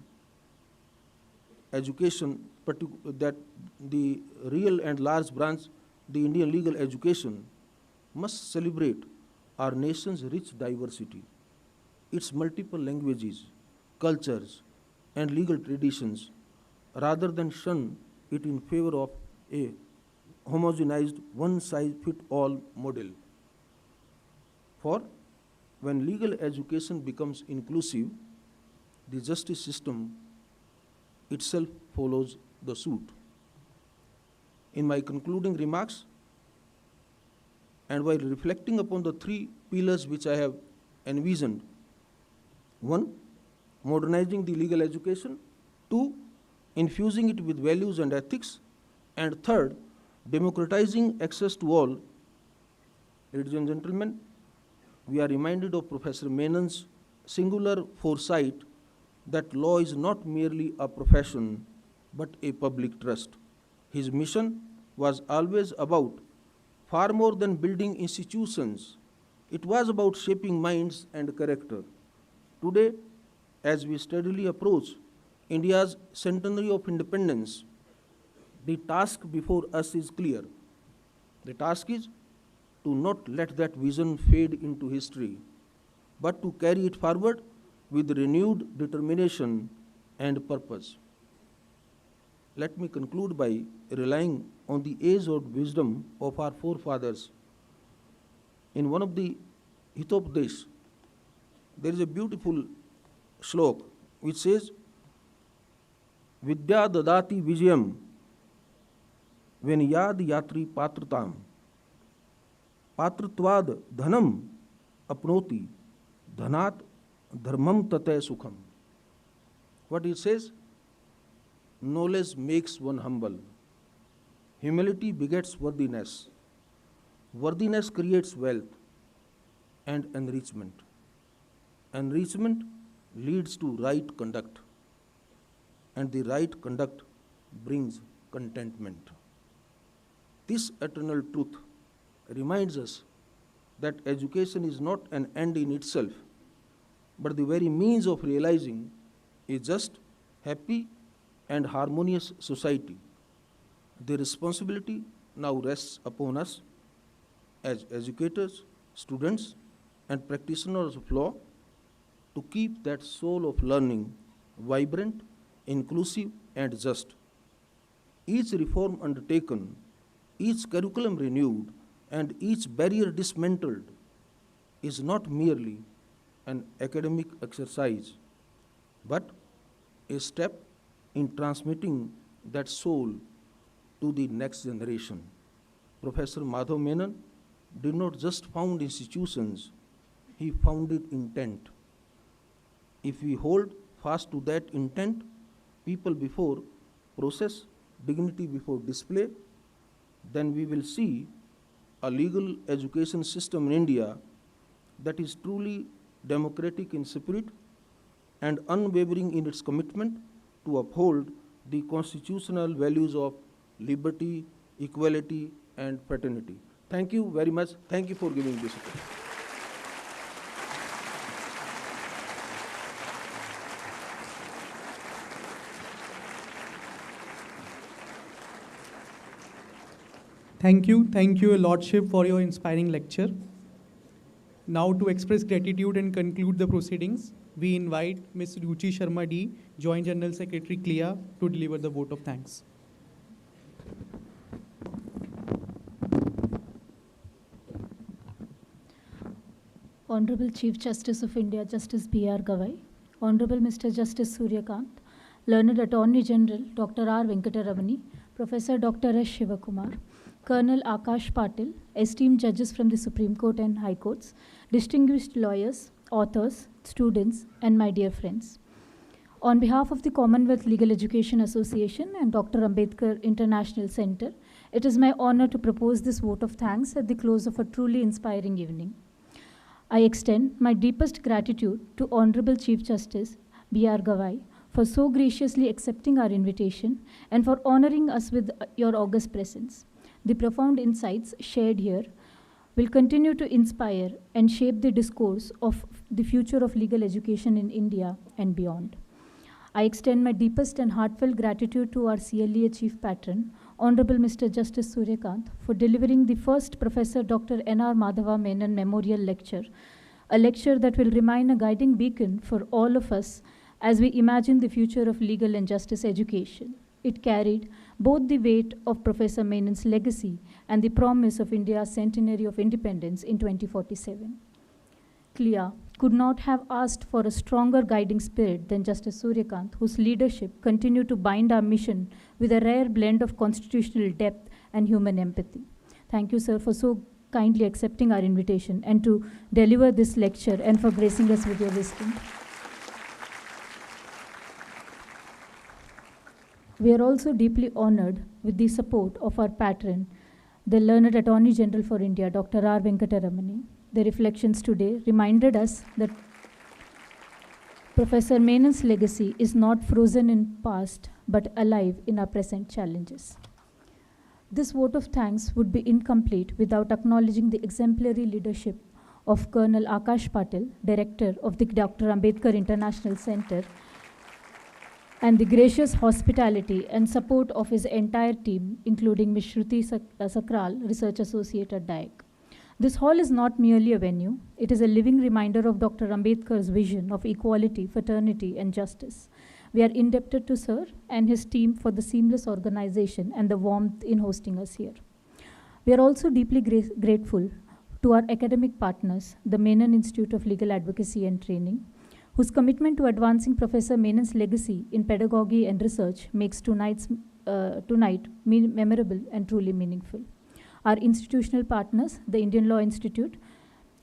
education, that the real and large branch, the Indian legal education, must celebrate our nation's rich diversity, its multiple languages, cultures, and legal traditions, rather than shun it in favor of a homogenized one-size-fits-all model. For when legal education becomes inclusive, the justice system itself follows the suit. In my concluding remarks, and while reflecting upon the three pillars which I have envisioned: 1, modernizing the legal education; 2, infusing it with values and ethics; and 3rd, democratizing access to all. Ladies and gentlemen, we are reminded of Professor Menon's singular foresight that law is not merely a profession but a public trust. His mission was always about far more than building institutions. It was about shaping minds and character. Today, as we steadily approach India's centenary of independence, the task before us is clear. The task is to not let that vision fade into history, but to carry it forward with renewed determination and purpose. Let me conclude by relying on the age-old wisdom of our forefathers. In one of the Hitopadesh, there is a beautiful shlok which says, Vidya dadati vijayam Venyad yatri patratam Patratvad dhanam apnoti dhanat dharmam tate sukham. What it says? Knowledge makes one humble. Humility begets worthiness. Worthiness creates wealth and enrichment. Enrichment leads to right conduct, and the right conduct brings contentment. This eternal truth reminds us that education is not an end in itself, but the very means of realizing a just, happy, and harmonious society. The responsibility now rests upon us as educators, students, and practitioners of law to keep that soul of learning vibrant, inclusive, and just. Each reform undertaken, each curriculum renewed, and each barrier dismantled is not merely an academic exercise, but a step in transmitting that soul to the next generation. Professor Madhava Menon did not just found institutions, he founded intent. If we hold fast to that intent, people before process, dignity before display, then we will see a legal education system in India that is truly democratic in spirit and unwavering in its commitment to uphold the constitutional values of liberty, equality, and fraternity. Thank you very much. Thank you for giving this opportunity. Thank you, Your Lordship, for your inspiring lecture. Now, to express gratitude and conclude the proceedings, we invite Ms. Ruchi Sharma D, Joint General Secretary, CLEA, to deliver the vote of thanks. Honorable Chief Justice of India, Justice B.R. Gavai, Honorable Mr. Justice Surya Kant, Learned Attorney General Dr. R. Venkataramani, Professor Dr. S. Shivakumar, Colonel Akash Patil, esteemed judges from the Supreme Court and High Courts, distinguished lawyers, authors, students, and my dear friends. On behalf of the Commonwealth Legal Education Association and Dr. Ambedkar International Center, it is my honor to propose this vote of thanks at the close of a truly inspiring evening. I extend my deepest gratitude to Honorable Chief Justice B.R. Gavai for so graciously accepting our invitation and for honoring us with your august presence. The profound insights shared here will continue to inspire and shape the discourse of the future of legal education in India and beyond. I extend my deepest and heartfelt gratitude to our CLEA Chief Patron, Honorable Mr. Justice Surya Kant, for delivering the first Professor Dr. N.R. Madhava Menon Memorial Lecture, a lecture that will remain a guiding beacon for all of us as we imagine the future of legal and justice education. It carried both the weight of Professor Menon's legacy and the promise of India's centenary of independence in 2047. CLEA could not have asked for a stronger guiding spirit than Justice Surya Kant, whose leadership continued to bind our mission with a rare blend of constitutional depth and human empathy. Thank you, sir, for so kindly accepting our invitation and to deliver this lecture and for gracing us with your wisdom. We are also deeply honored with the support of our patron, the Learned Attorney General for India, Dr. R. Venkataramani. their reflections today reminded us that Professor Menon's legacy is not frozen in past, but alive in our present challenges. This vote of thanks would be incomplete without acknowledging the exemplary leadership of Colonel Akash Patil, Director of the Dr. Ambedkar International Center, and the gracious hospitality and support of his entire team, including Ms. Shruti Sakral, Research Associate at DAEC. This hall is not merely a venue, it is a living reminder of Dr. Ambedkar's vision of equality, fraternity, and justice. We are indebted to Sir and his team for the seamless organization and the warmth in hosting us here. We are also deeply grateful to our academic partners, the Menon Institute of Legal Advocacy and Training, whose commitment to advancing Professor Menon's legacy in pedagogy and research makes tonight memorable and truly meaningful. Our institutional partners, the Indian Law Institute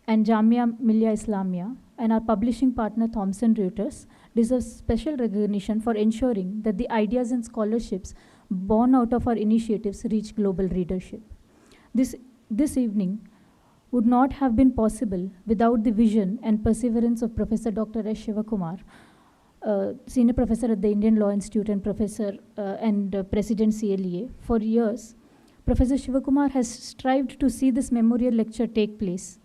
and Jamia Millia Islamia, and our publishing partner Thomson Reuters, deserve special recognition for ensuring that the ideas and scholarships born out of our initiatives reach global readership. This evening would not have been possible without the vision and perseverance of Professor Dr. S. Shivakumar, Senior Professor at the Indian Law Institute and Professor and President CLEA. For years, Professor Shivakumar has strived to see this memorial lecture take place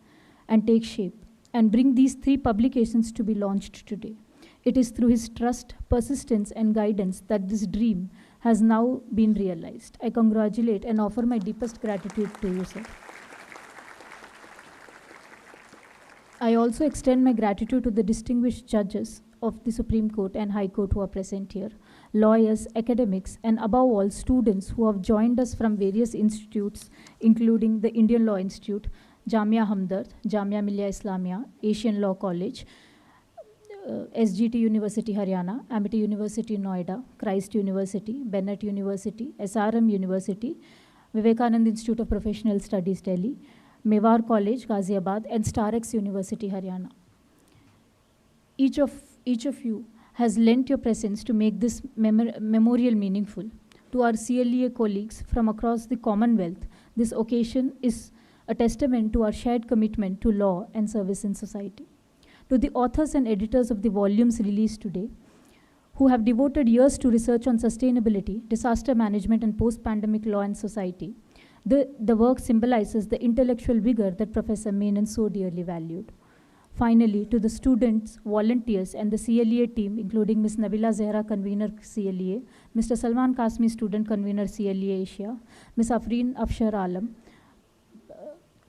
and take shape and bring these 3 publications to be launched today. It is through his trust, persistence, and guidance that this dream has now been realized. I congratulate and offer my deepest gratitude to you, sir. I also extend my gratitude to the distinguished judges of the Supreme Court and High Court who are present here, lawyers, academics, and above all, students who have joined us from various institutes, including the Indian Law Institute, Jamia Hamdard, Jamia Millia Islamia, Asian Law College, SGT University Haryana, Amity University Noida, Christ University, Bennett University, SRM University, Vivekanand Institute of Professional Studies Delhi, Mewar College, Ghaziabad, and StarX University Haryana. Each of you has lent your presence to make this memorial meaningful. To our CLEA colleagues from across the Commonwealth, this occasion is a testament to our shared commitment to law and service in society. To the authors and editors of the volumes released today, who have devoted years to research on sustainability, disaster management, and post-pandemic law and society, the work symbolizes the intellectual vigor that Professor Menon so dearly valued. Finally, to the students, volunteers, and the CLEA team, including Ms. Nabila Zehra, convener CLEA, Mr. Salman Kasmi, student convener CLEA Asia, Ms. Afreen Afshar Alam,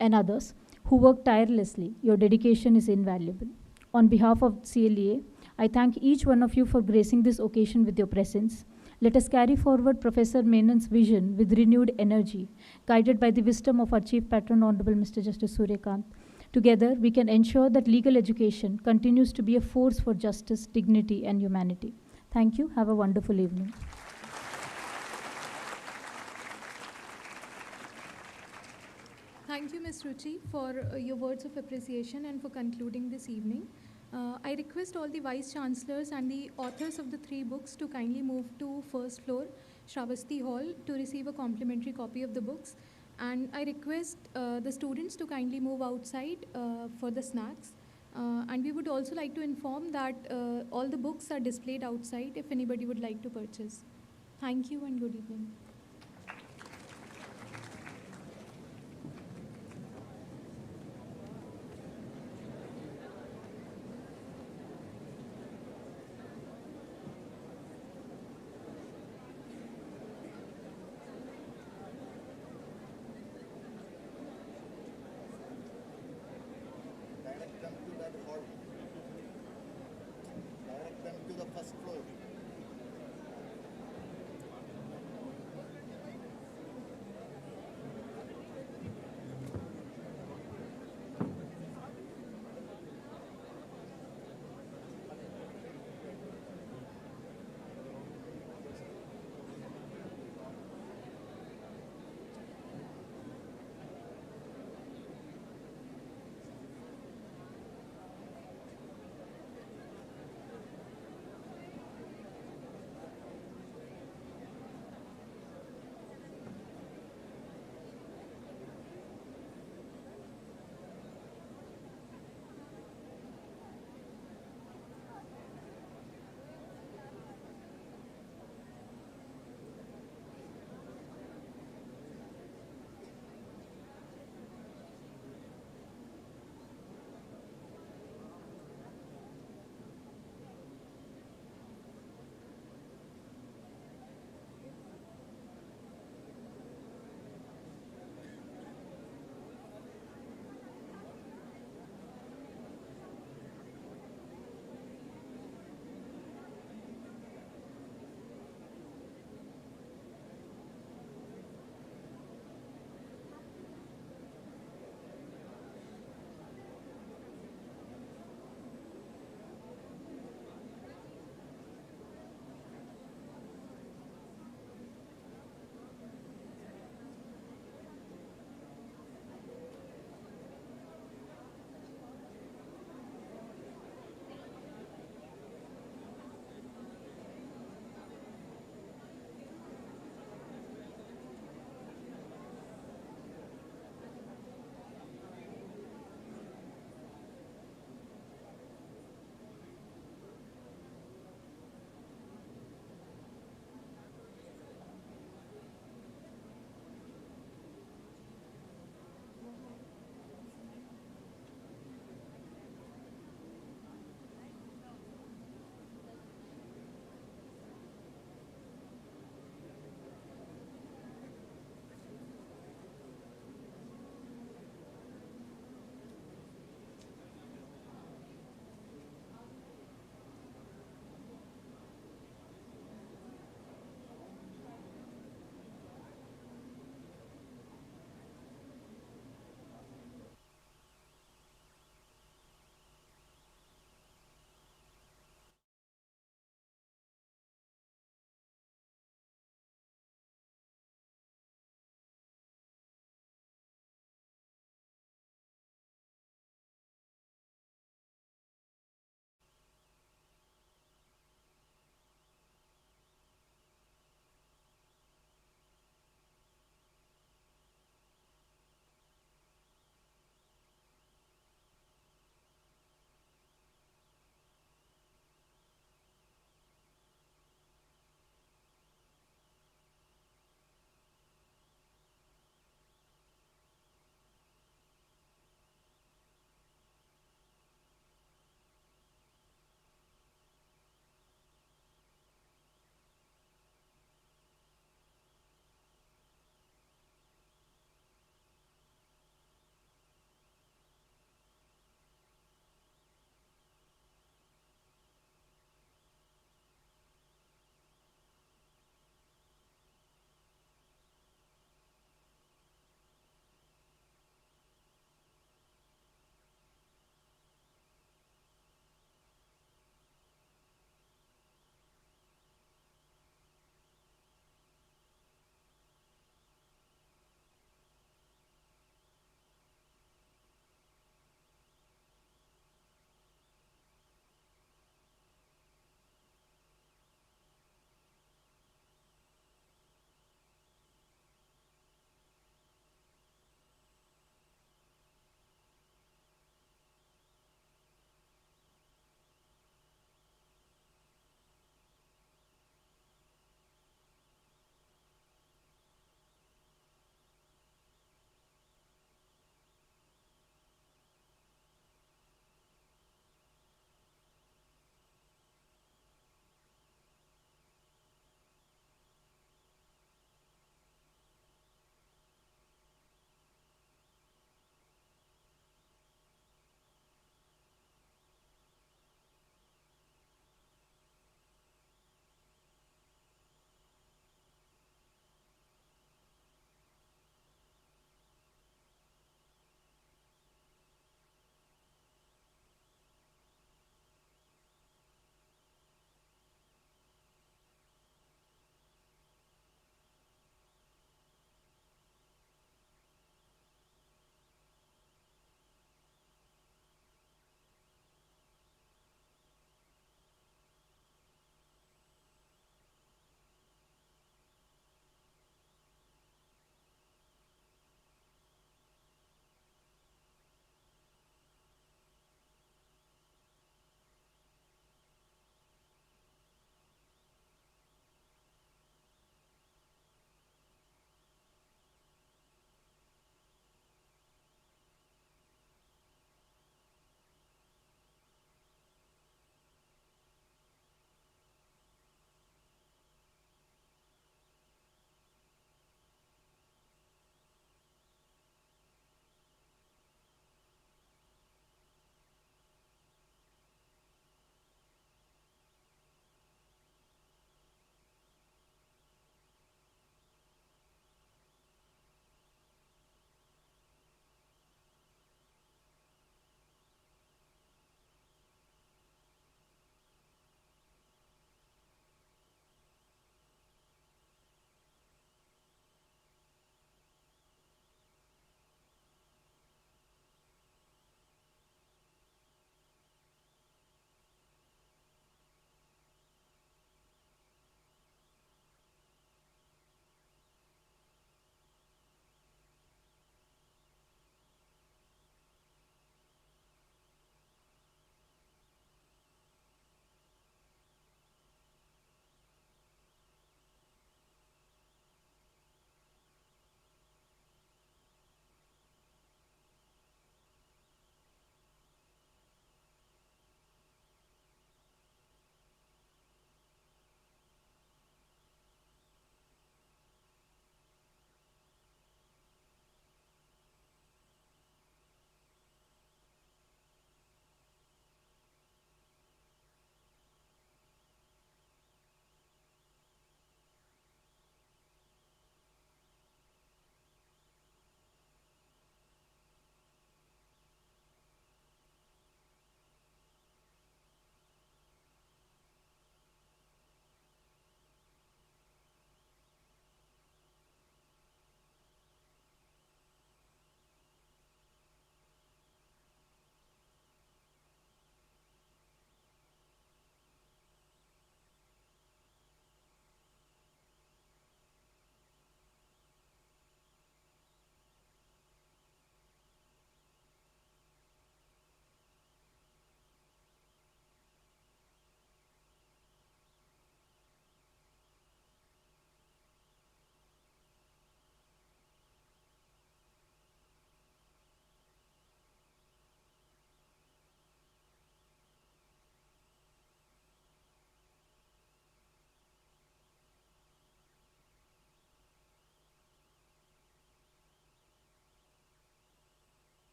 and others who work tirelessly, your dedication is invaluable. On behalf of CLEA, I thank each one of you for gracing this occasion with your presence. Let us carry forward Professor Menon's vision with renewed energy, guided by the wisdom of our Chief Patron, Honorable Mr. Justice Surya Kant. Together, we can ensure that legal education continues to be a force for justice, dignity, and humanity. Thank you. Have a wonderful evening. Thank you, Ms. Ruchi, for your words of appreciation and for concluding this evening. I request all the Vice Chancellors and the authors of the 3 books to kindly move to first floor, Shravasti Hall, to receive a complimentary copy of the books. And I request the students to kindly move outside for the snacks. And we would also like to inform that all the books are displayed outside if anybody would like to purchase. Thank you and good evening.